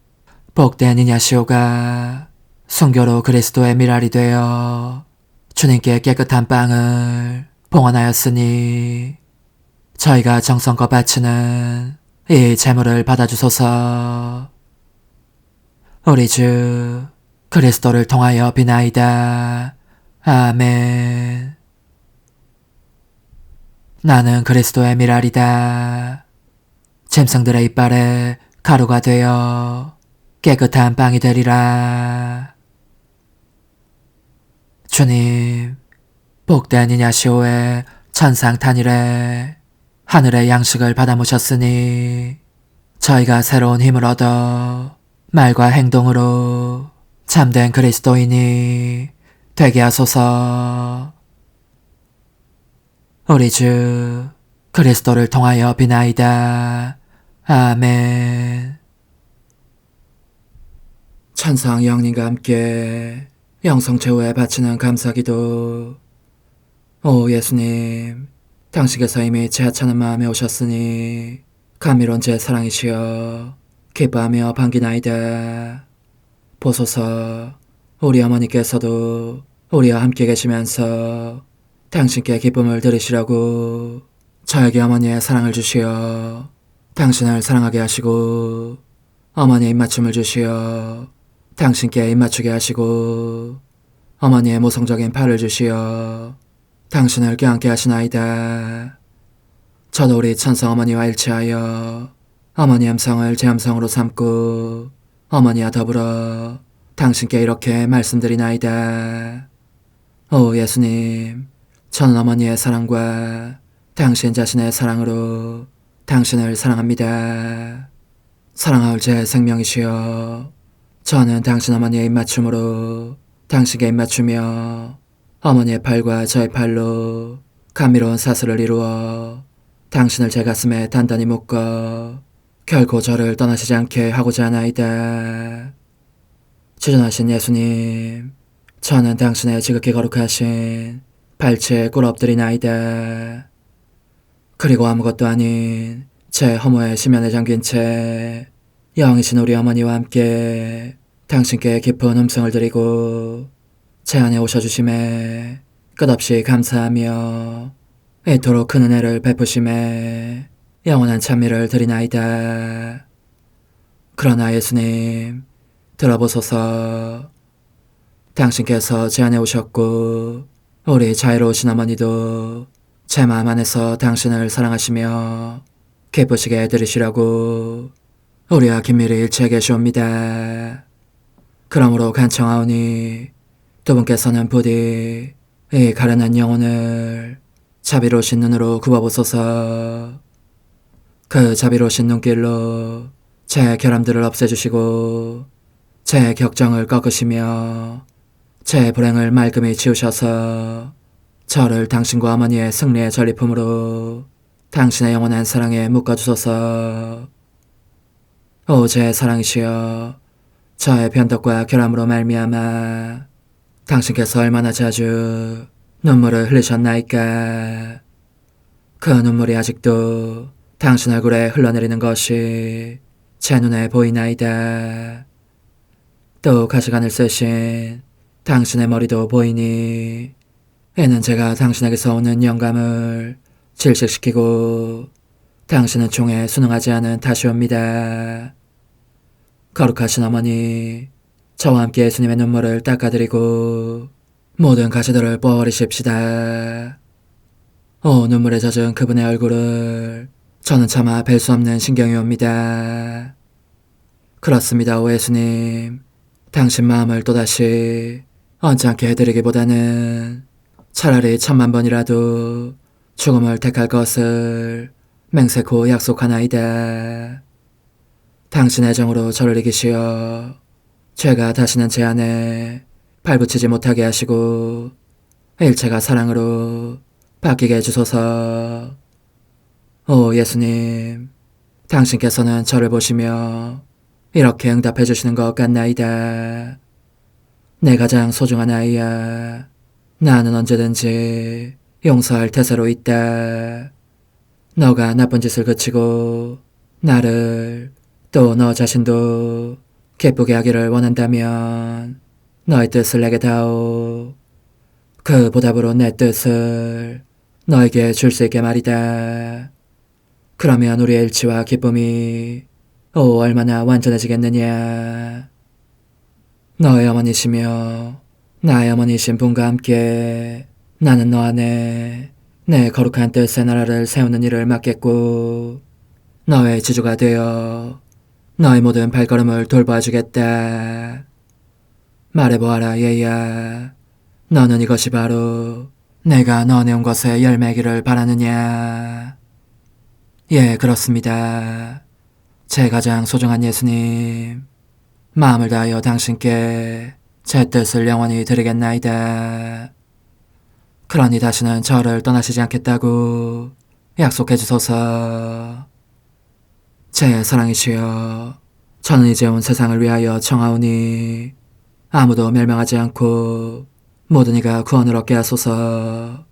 [SPEAKER 1] 복된 이냐시오가 순교로 그리스도의 미랄이 되어 주님께 깨끗한 빵을 봉헌하였으니 저희가 정성껏 바치는 이 제물을 받아주소서. 우리 주 그리스도를 통하여 비나이다. 아멘. 나는 그리스도의 미랄이다. 짐승들의 이빨에 가루가 되어 깨끗한 빵이 되리라. 주님, 복된 이냐시오의 천상탄일에 하늘의 양식을 받아모셨으니 저희가 새로운 힘을 얻어 말과 행동으로 참된 그리스도인이 되게 하소서. 우리 주 그리스도를 통하여 비나이다. 아멘. 천상 영님과 함께 영성 최후에 바치는 감사기도. 오 예수님, 당신께서 이미 제 하찮은 마음에 오셨으니 감미로운 제 사랑이시여 기뻐하며 반기나이다. 보소서 우리 어머니께서도 우리와 함께 계시면서 당신께 기쁨을 들으시라고 저에게 어머니의 사랑을 주시어 당신을 사랑하게 하시고 어머니의 입맞춤을 주시어 당신께 입맞추게 하시고 어머니의 모성적인 팔을 주시어 당신을 껴안게 하시나이다. 저도 우리 천성 어머니와 일치하여 어머니 음성을 제 음성으로 삼고 어머니와 더불어 당신께 이렇게 말씀드리나이다. 오 예수님, 저는 어머니의 사랑과 당신 자신의 사랑으로 당신을 사랑합니다. 사랑하올 제 생명이시여, 저는 당신 어머니의 입맞춤으로 당신께 입맞추며 어머니의 팔과 저의 팔로 감미로운 사슬을 이루어 당신을 제 가슴에 단단히 묶어 결코 저를 떠나시지 않게 하고자 하나이다. 주전하신 예수님, 저는 당신의 지극히 거룩하신 발치에 꿇어 엎드리나이다. 그리고 아무것도 아닌 제 허무의 심연에 잠긴 채 영이신 우리 어머니와 함께 당신께 깊은 음성을 드리고 제 안에 오셔주심에 끝없이 감사하며 이토록 큰 은혜를 베푸심에 영원한 찬미를 드리나이다. 그러나 예수님, 들어보소서. 당신께서 제 안에 오셨고 우리 자유로우신 어머니도 제 마음 안에서 당신을 사랑하시며 기쁘시게 들으시라고 우리와 긴밀히 일치해 계시옵니다. 그러므로 간청하오니 두 분께서는 부디 이 가련한 영혼을 자비로우신 눈으로 굽어보소서. 그 자비로우신 눈길로 제 결함들을 없애주시고 제 격정을 꺾으시며 제 불행을 말끔히 지우셔서 저를 당신과 어머니의 승리의 전리품으로 당신의 영원한 사랑에 묶어주소서. 오 제 사랑이시여, 저의 변덕과 결함으로 말미암아 당신께서 얼마나 자주 눈물을 흘리셨나이까. 그 눈물이 아직도 당신 얼굴에 흘러내리는 것이 제 눈에 보이나이다. 또 가시관을 쓰신 당신의 머리도 보이니 이는 제가 당신에게서 오는 영감을 질식시키고 당신은 총에 순응하지 않은 탓이옵니다. 거룩하신 어머니, 저와 함께 예수님의 눈물을 닦아드리고 모든 가시들을 뽑아버리십시다. 오 눈물에 젖은 그분의 얼굴을 저는 차마 뵐 수 없는 신경이 옵니다. 그렇습니다. 오 예수님, 당신 마음을 또다시 언짢게 해드리기보다는 차라리 10,000,000번이라도 죽음을 택할 것을 맹세코 약속하나이다. 당신의 정으로 저를 이기시어 죄가 다시는 제 안에 발붙이지 못하게 하시고 일체가 사랑으로 바뀌게 해주소서. 오 예수님, 당신께서는 저를 보시며 이렇게 응답해 주시는 것 같나이다. 내 가장 소중한 아이야, 나는 언제든지 용서할 태세로 있다. 너가 나쁜 짓을 그치고 나를 또 너 자신도 기쁘게 하기를 원한다면 너의 뜻을 내게 다오. 그 보답으로 내 뜻을 너에게 줄 수 있게 말이다. 그러면 우리의 일치와 기쁨이 얼마나 완전해지겠느냐. 너의 어머니시며 나의 어머니신 분과 함께 나는 너 안에 내 거룩한 뜻의 나라를 세우는 일을 맡겠고 너의 지주가 되어 너의 모든 발걸음을 돌봐주겠다. 말해보아라 얘야, 너는 이것이 바로 내가 너 내온 것의 열매기를 바라느냐. 예, 그렇습니다. 제 가장 소중한 예수님, 마음을 다하여 당신께 제 뜻을 영원히 드리겠나이다. 그러니 다시는 저를 떠나시지 않겠다고 약속해 주소서. 제 사랑이시여, 저는 이제 온 세상을 위하여 청하오니 아무도 멸망하지 않고 모든 이가 구원을 얻게 하소서.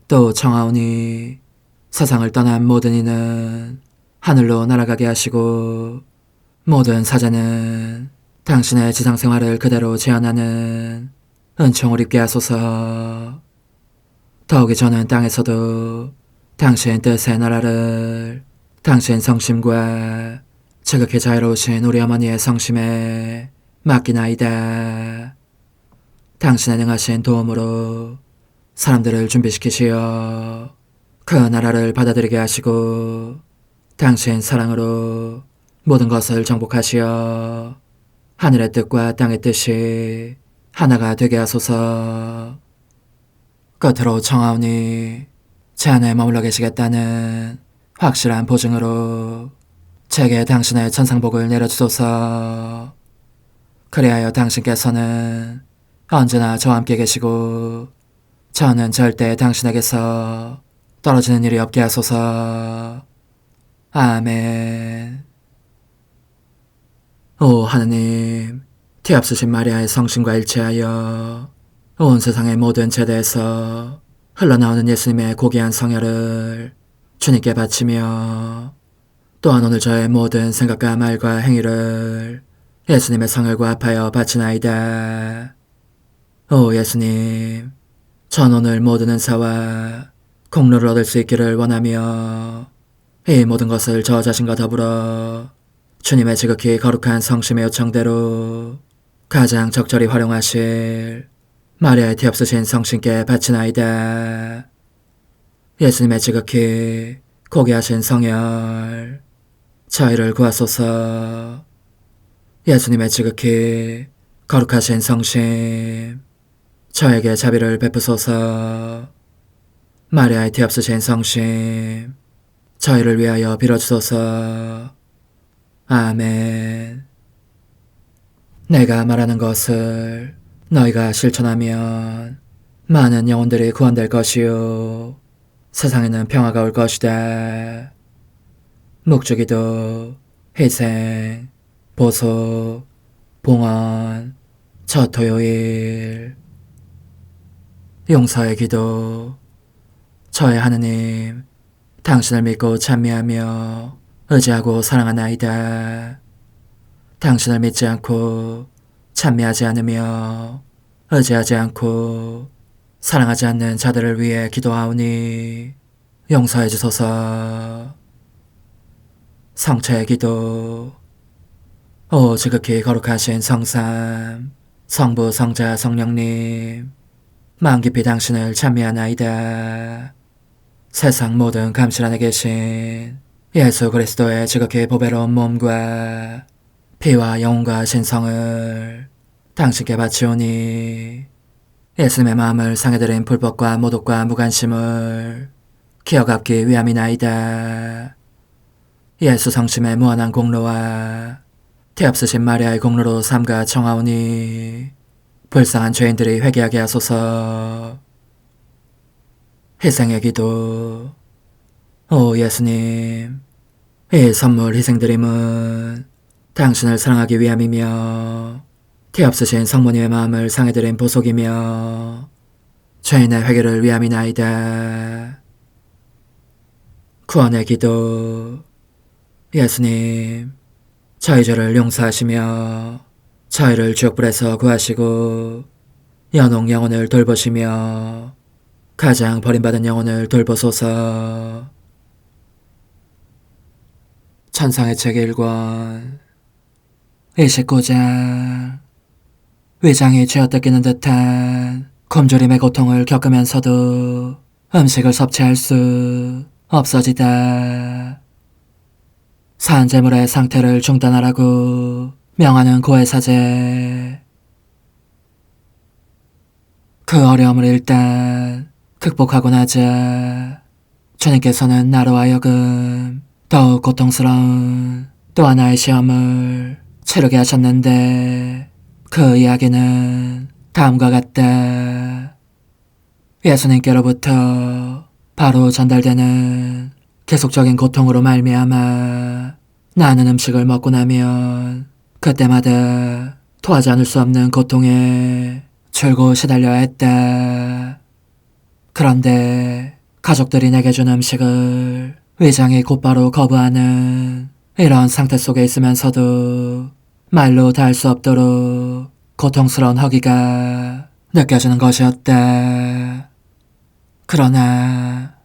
[SPEAKER 1] 또 청하오니 세상을 떠난 모든 이는 하늘로 날아가게 하시고 모든 사자는 당신의 지상생활을 그대로 제한하는 은총을 입게 하소서. 더욱이 저는 땅에서도 당신 뜻의 나라를 당신 성심과 지극히 자유로우신 우리 어머니의 성심에 맡기나이다. 당신의 능하신 도움으로 사람들을 준비시키시어 그 나라를 받아들이게 하시고 당신 사랑으로 모든 것을 정복하시어 하늘의 뜻과 땅의 뜻이 하나가 되게 하소서. 끝으로 청하오니 제 안에 머물러 계시겠다는 확실한 보증으로 제게 당신의 천상복을 내려주소서. 그리하여 당신께서는 언제나 저와 함께 계시고 저는 절대 당신에게서 떨어지는 일이 없게 하소서. 아멘. 오 하느님, 티없으신 마리아의 성심과 일치하여 온 세상의 모든 제대에서 흘러나오는 예수님의 고귀한 성혈을 주님께 바치며 또한 오늘 저의 모든 생각과 말과 행위를 예수님의 성혈과 합하여 바치나이다. 오 예수님, 전 오늘 모든 은사와 공로를 얻을 수 있기를 원하며 이 모든 것을 저 자신과 더불어 주님의 지극히 거룩한 성심의 요청대로 가장 적절히 활용하실 마리아의 티없으신 성신께 바치나이다. 예수님의 지극히 고귀하신 성혈, 저희를 구하소서. 예수님의 지극히 거룩하신 성심, 저에게 자비를 베푸소서. 마리아의 티없으신 성심, 저희를 위하여 빌어주소서. 아멘. 내가 말하는 것을 너희가 실천하면 많은 영혼들이 구원될 것이요 세상에는 평화가 올 것이다. 묵주기도, 희생, 보속, 봉헌, 첫 토요일. 용서의 기도. 저의 하느님, 당신을 믿고 찬미하며 의지하고 사랑하나이다. 당신을 믿지 않고 찬미하지 않으며 의지하지 않고 사랑하지 않는 자들을 위해 기도하오니 용서해 주소서. 성체의 기도. 오 지극히 거룩하신 성삼, 성부, 성자, 성령님, 마음 깊이 당신을 찬미하나이다. 세상 모든 감실 안에 계신 예수 그리스도의 지극히 보배로운 몸과 피와 영혼과 신성을 당신께 바치오니 예수님의 마음을 상해드린 불법과 모독과 무관심을 기어갚기 위함이나이다. 예수 성심의 무한한 공로와 티없으신 마리아의 공로로 삼가 청하오니 불쌍한 죄인들이 회개하게 하소서. 희생의 기도. 오 예수님, 이 선물 희생드림은 당신을 사랑하기 위함이며 티없으신 성모님의 마음을 상해드린 보속이며 죄인의 회개를 위함이나이다. 구원의 기도. 예수님, 저희 죄를 용서하시며 저희를 지옥불에서 구하시고 연옥 영혼을 돌보시며 가장 버림받은 영혼을 돌보소서. 천상의 책 1권 29장. 위장이 쥐어뜯기는 듯한 굶주림의 고통을 겪으면서도 음식을 섭취할 수 없어지다. 산재물의 상태를 중단하라고 명하는 고해사제. 그 어려움을 일단 극복하고 나자 주님께서는 나로 하여금 더욱 고통스러운 또 하나의 시험을 치르게 하셨는데 그 이야기는 다음과 같다. 예수님께로부터 바로 전달되는 계속적인 고통으로 말미암아 나는 음식을 먹고 나면 그때마다 토하지 않을 수 없는 고통에 줄곧 시달려야 했다. 그런데 가족들이 내게 준 음식을 위장이 곧바로 거부하는 이런 상태 속에 있으면서도 말로 다 할 수 없도록 고통스러운 허기가 느껴지는 것이었다. 그러나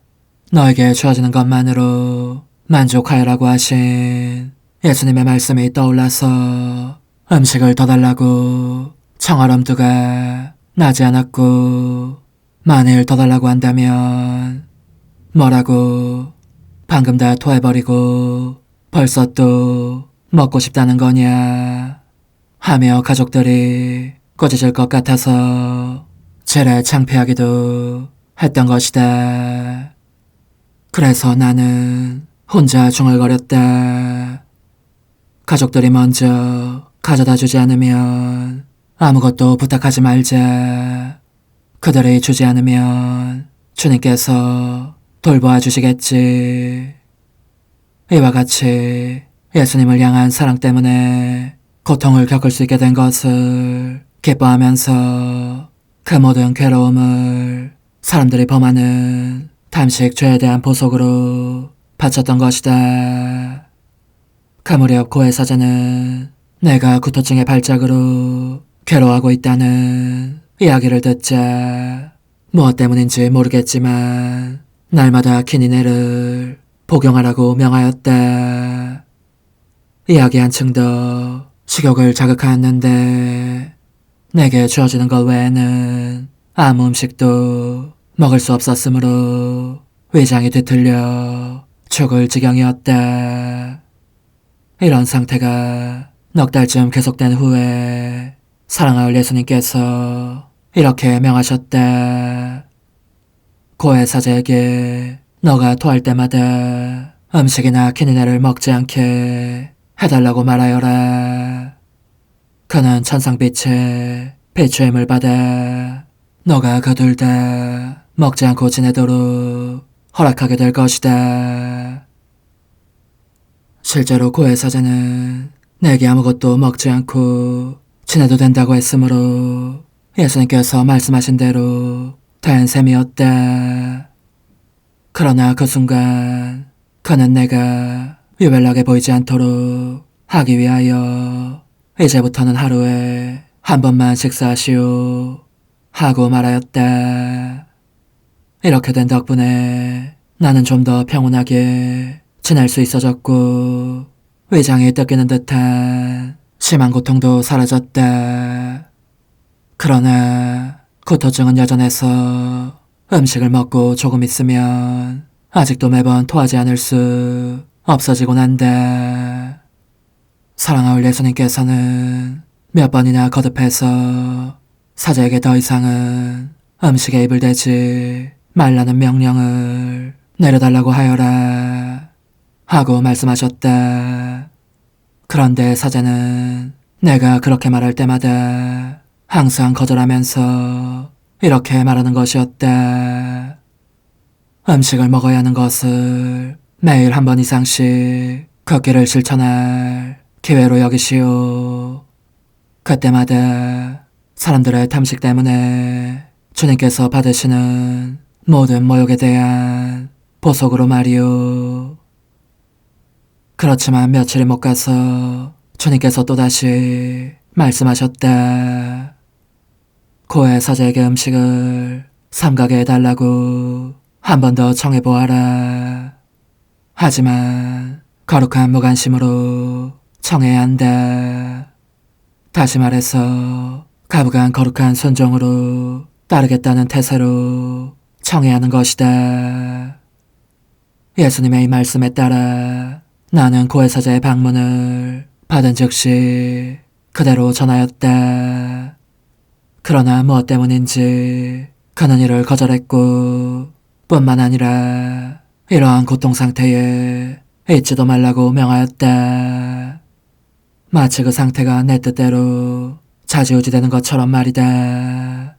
[SPEAKER 1] 너에게 주어지는 것만으로 만족하여라고 하신 예수님의 말씀이 떠올라서 음식을 더 달라고 청할 엄두가 나지 않았고, 만일 더 달라고 한다면 뭐라고 방금 다 토해버리고 벌써 또 먹고 싶다는 거냐 하며 가족들이 꼬집을 것 같아서 제래 창피하기도 했던 것이다. 그래서 나는 혼자 중얼거렸다. 가족들이 먼저 가져다 주지 않으면 아무것도 부탁하지 말자. 그들이 주지 않으면 주님께서 돌보아 주시겠지. 이와 같이 예수님을 향한 사랑 때문에 고통을 겪을 수 있게 된 것을 기뻐하면서 그 모든 괴로움을 사람들이 범하는 담식 죄에 대한 보석으로 바쳤던 것이다. 그 무렵 고해 사제는 내가 구토증의 발작으로 괴로워하고 있다는 이야기를 듣자 무엇 때문인지 모르겠지만 날마다 키니네를 복용하라고 명하였다. 이야기 한층 더 식욕을 자극하였는데 내게 주어지는 것 외에는 아무 음식도 먹을 수 없었으므로 위장이 뒤틀려 죽을 지경이었다. 이런 상태가 넉 달쯤 계속된 후에 사랑하올 예수님께서 이렇게 명하셨다. 고해 사제에게 너가 토할 때마다 음식이나 키니네를 먹지 않게 해달라고 말하여라. 그는 천상빛의 비추임을 받아 너가 그 둘 다 먹지 않고 지내도록 허락하게 될 것이다. 실제로 고해 사제는 내게 아무것도 먹지 않고 지내도 된다고 했으므로 예수님께서 말씀하신 대로 된 셈이었다. 그러나 그 순간 그는 내가 유별나게 보이지 않도록 하기 위하여 이제부터는 하루에 한 번만 식사하시오 하고 말하였다. 이렇게 된 덕분에 나는 좀 더 평온하게 지낼 수 있어졌고 위장이 뜯기는 듯한 심한 고통도 사라졌다. 그러나 구토증은 여전해서 음식을 먹고 조금 있으면 아직도 매번 토하지 않을 수 없어지곤 한다. 사랑하올 예수님께서는 몇 번이나 거듭해서 사제에게 더 이상은 음식에 입을 대지 말라는 명령을 내려달라고 하여라 하고 말씀하셨다. 그런데 사제는 내가 그렇게 말할 때마다 항상 거절하면서 이렇게 말하는 것이었다. 음식을 먹어야 하는 것을 매일 한 번 이상씩 걷기를 실천할 기회로 여기시오. 그때마다 사람들의 탐식 때문에 주님께서 받으시는 모든 모욕에 대한 보석으로 말이오. 그렇지만 며칠이 못 가서 주님께서 또다시 말씀하셨다. 고해 사제에게 음식을 삼가게 해달라고 한 번 더 청해보아라. 하지만 거룩한 무관심으로 청해야 한다. 다시 말해서 가부간 거룩한 순종으로 따르겠다는 태세로 청해야 하는 것이다. 예수님의 이 말씀에 따라 나는 고해 사제의 방문을 받은 즉시 그대로 전하였다. 그러나 무엇 때문인지 그는 이를 거절했고 뿐만 아니라 이러한 고통 상태에 있지도 말라고 명하였다. 마치 그 상태가 내 뜻대로 좌지우지되는 것처럼 말이다.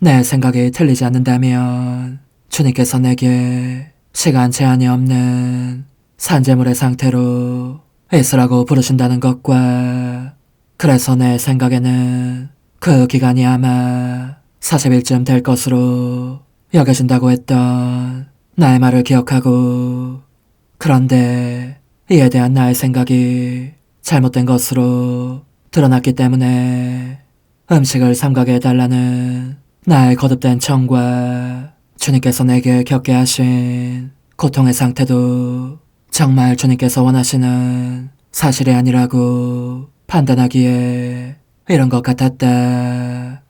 [SPEAKER 1] 내 생각이 틀리지 않는다면 주님께서 내게 시간 제한이 없는 산재물의 상태로 있으라고 부르신다는 것과, 그래서 내 생각에는 그 기간이 아마 40일쯤 될 것으로 여겨진다고 했던 나의 말을 기억하고 그런데 이에 대한 나의 생각이 잘못된 것으로 드러났기 때문에 음식을 삼가게 해달라는 나의 거듭된 청과 주님께서 내게 겪게 하신 고통의 상태도 정말 주님께서 원하시는 사실이 아니라고 판단하기에 이런 것 같았다.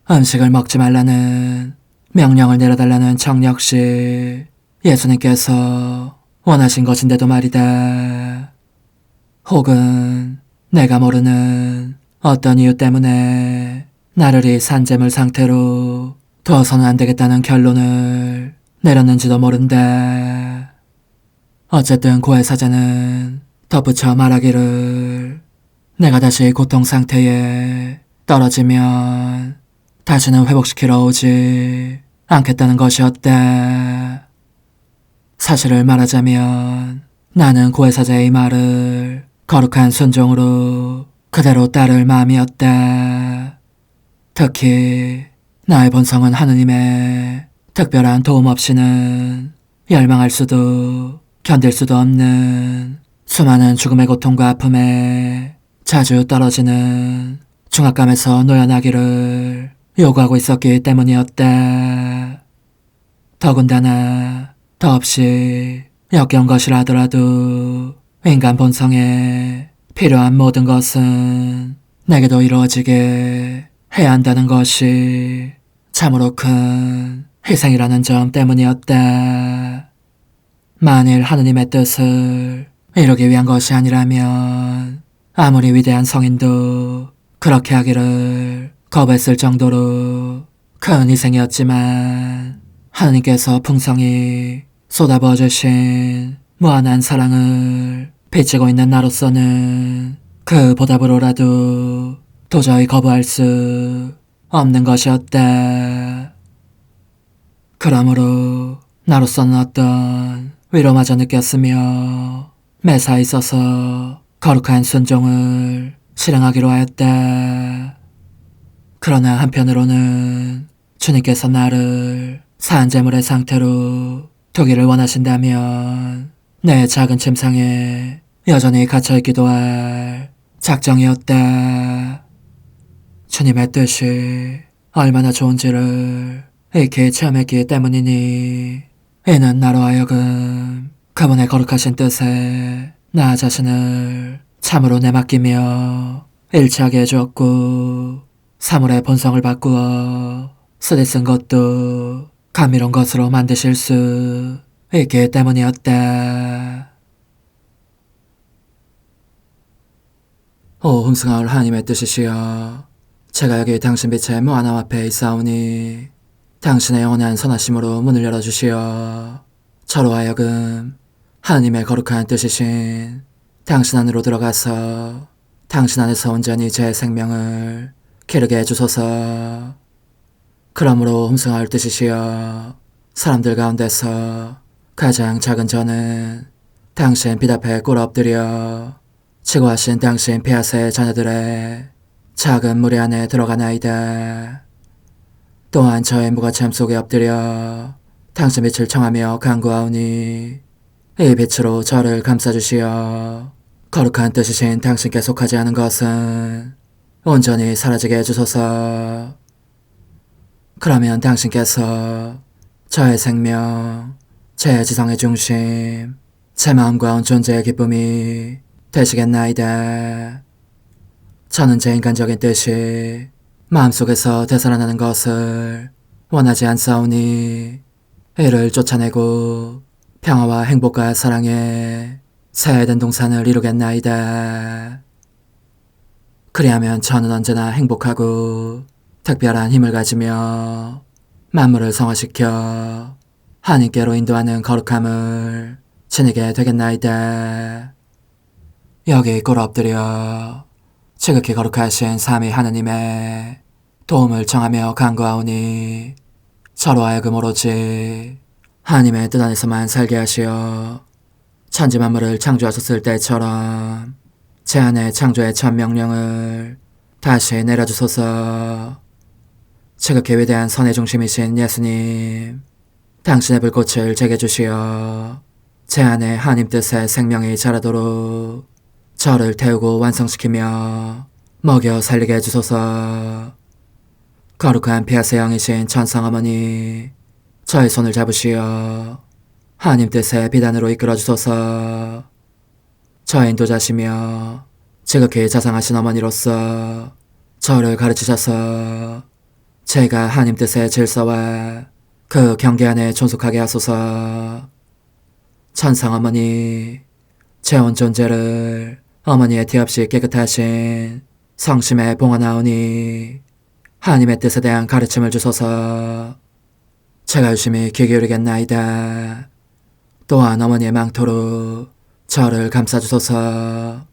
[SPEAKER 1] 음식을 먹지 말라는 명령을 내려달라는 청 역시 예수님께서 원하신 것인데도 말이다. 혹은 내가 모르는 어떤 이유 때문에 나를 이 산재물 상태로 두어서는 안 되겠다는 결론을 내렸는지도 모른다. 어쨌든 고해사자는 덧붙여 말하기를 내가 다시 고통 상태에 떨어지면 다시는 회복시키러 오지 않겠다는 것이었다. 사실을 말하자면 나는 고해사자의 이 말을 거룩한 순종으로 그대로 따를 마음이었다. 특히 나의 본성은 하느님의 특별한 도움 없이는 열망할 수도 견딜 수도 없는 수많은 죽음의 고통과 아픔에 자주 떨어지는 중압감에서 놓여나기를 요구하고 있었기 때문이었다. 더군다나 더없이 역겨운 것이라 하더라도 인간 본성에 필요한 모든 것은 내게도 이루어지게 해야 한다는 것이 참으로 큰 희생이라는 점 때문이었다. 만일 하느님의 뜻을 이루기 위한 것이 아니라면 아무리 위대한 성인도 그렇게 하기를 거부했을 정도로 큰 희생이었지만 하느님께서 풍성히 쏟아부어 주신 무한한 사랑을 비치고 있는 나로서는 그 보답으로라도 도저히 거부할 수 없는 것이었다. 그러므로 나로서는 어떤 위로마저 느꼈으며 매사에 있어서 거룩한 순종을 실행하기로 하였다. 그러나 한편으로는 주님께서 나를 산재물의 상태로 두기를 원하신다면 내 작은 침상에 여전히 갇혀있기도 할 작정이었다. 주님의 뜻이 얼마나 좋은지를 익히 체험했기 때문이니 이는 나로 하여금 그분의 거룩하신 뜻에 나 자신을 참으로 내맡기며 일치하게 해주었고 사물의 본성을 바꾸어 쓰디쓴 것도 감미로운 것으로 만드실 수 있기 때문이었다. 오 흥승하올 하나님의 뜻이시여, 제가 여기 당신 빛의 무한함 앞에 있사오니 당신의 영원한 선하심으로 문을 열어주시어 저로 하여금 하나님의 거룩한 뜻이신 당신 안으로 들어가서 당신 안에서 온전히 제 생명을 기르게 해주소서. 그러므로 흠승하올 뜻이시여, 사람들 가운데서 가장 작은 저는 당신 빛 앞에 꿇어 엎드려 지고하신 당신 폐하세 자녀들의 작은 무리 안에 들어가나이다. 또한 저의 무거참 속에 엎드려 당신 빛을 청하며 간구하오니 이 빛으로 저를 감싸주시어 거룩한 뜻이신 당신께 속하지 않은 것은 온전히 사라지게 해주소서. 그러면 당신께서 저의 생명, 제 지성의 중심, 제 마음과 온 존재의 기쁨이 되시겠나이다. 저는 제 인간적인 뜻이 마음속에서 되살아나는 것을 원하지 않사오니 이를 쫓아내고 평화와 행복과 사랑의 새해된 동산을 이루겠나이다. 그리하면 저는 언제나 행복하고 특별한 힘을 가지며 만물을 성화시켜 하나님께로 인도하는 거룩함을 지니게 되겠나이다. 여기 꿇어 엎드려 지극히 거룩하신 삼위 하느님의 도움을 청하며 간구하오니 저로 하여금 오로지 하나님의 뜻 안에서만 살게 하시어 천지만물을 창조하셨을 때처럼 제 안에 창조의 첫 명령을 다시 내려주소서. 지극히 위대한 선의 중심이신 예수님, 당신의 불꽃을 제게 주시어 제 안에 하나님 뜻의 생명이 자라도록 저를 태우고 완성시키며 먹여 살리게 해주소서. 거룩한 피아세 영이신 천상어머니, 저의 손을 잡으시어 하나님 뜻의 비단으로 이끌어주소서. 저의 인도자시며 지극히 자상하신 어머니로서 저를 가르치셔서 제가 하나님 뜻의 질서와 그 경계 안에 존속하게 하소서. 천상어머니, 제 온 존재를 어머니의 티 없이 깨끗하신 성심에 봉헌하오니 하나님의 뜻에 대한 가르침을 주소서. 제가 유심히 귀 기울이겠나이다. 또한 어머니의 망토로 저를 감싸주소서.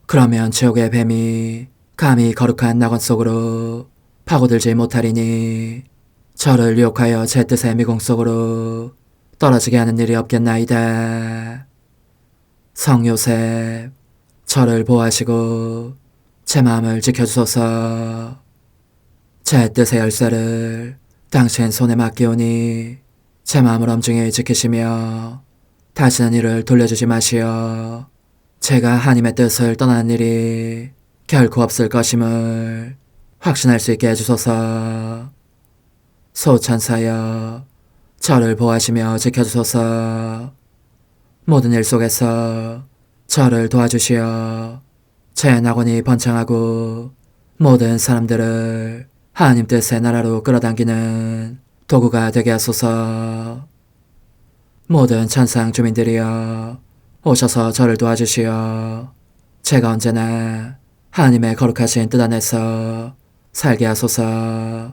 [SPEAKER 1] 그러면 지옥의 뱀이 감히 거룩한 낙원 속으로 파고들지 못하리니 저를 유혹하여 제 뜻의 미궁 속으로 떨어지게 하는 일이 없겠나이다. 성요셉, 저를 보호하시고 제 마음을 지켜주소서. 제 뜻의 열쇠를 당신 손에 맡기오니 제 마음을 엄중히 지키시며 다시는 이를 돌려주지 마시어 제가 하나님의 뜻을 떠나는 일이 결코 없을 것임을 확신할 수 있게 해주소서. 소천사여, 저를 보호하시며 지켜주소서. 모든 일 속에서 저를 도와주시어 제 낙원이 번창하고 모든 사람들을 하나님 뜻의 나라로 끌어당기는 도구가 되게 하소서. 모든 천상 주민들이여, 오셔서 저를 도와주시어 제가 언제나 하나님의 거룩하신 뜻 안에서 살게 하소서.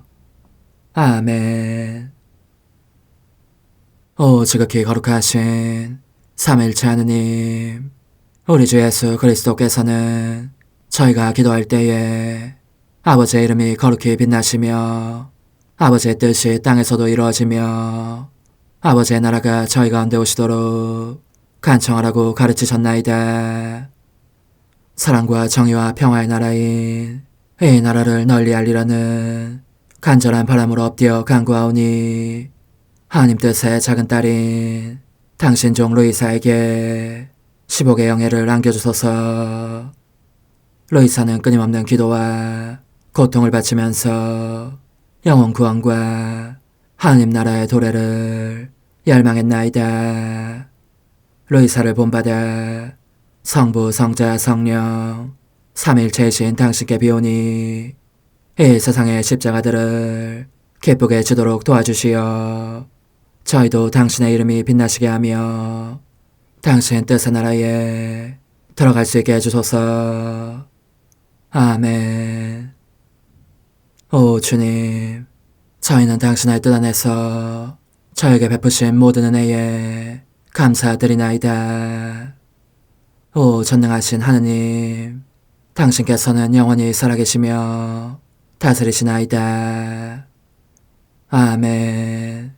[SPEAKER 1] 아멘. 오 지극히 거룩하신 삼위일체 하느님, 우리 주 예수 그리스도께서는 저희가 기도할 때에 아버지의 이름이 거룩히 빛나시며 아버지의 뜻이 땅에서도 이루어지며 아버지의 나라가 저희 가운데 오시도록 간청하라고 가르치셨나이다. 사랑과 정의와 평화의 나라인 이 나라를 널리 알리라는 간절한 바람으로 엎드려 간구하오니 하나님 뜻의 작은 딸인 당신 종 루이사에게 15개 영예를 안겨주소서. 루이사는 끊임없는 기도와 고통을 바치면서 영혼 구원과 하나님 나라의 도래를 열망했나이다. 루이사를 본받아 성부, 성자, 성령 삼위일체이신 당신께 비오니 이 세상의 십자가들을 기쁘게 지도록 도와주시어 저희도 당신의 이름이 빛나시게 하며 당신 뜻의 나라에 들어갈 수 있게 해주소서. 아멘. 오 주님, 저희는 당신의 뜻 안에서 저에게 베푸신 모든 은혜에 감사드리나이다. 오 전능하신 하느님, 당신께서는 영원히 살아계시며 다스리시나이다. 아멘.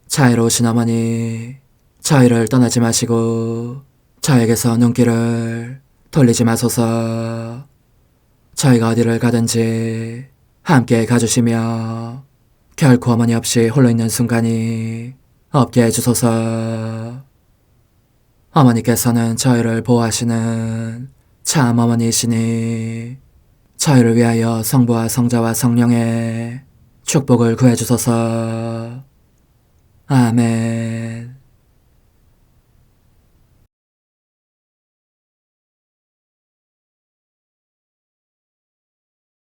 [SPEAKER 1] 자애로우신 어머니, 저희를 떠나지 마시고 저에게서 눈길을 돌리지 마소서. 저희가 어디를 가든지 함께 가주시며 결코 어머니 없이 홀로 있는 순간이 없게 해주소서. 어머니께서는 저희를 보호하시는 참 어머니이시니 저희를 위하여 성부와 성자와 성령의 축복을 구해주소서. 아멘.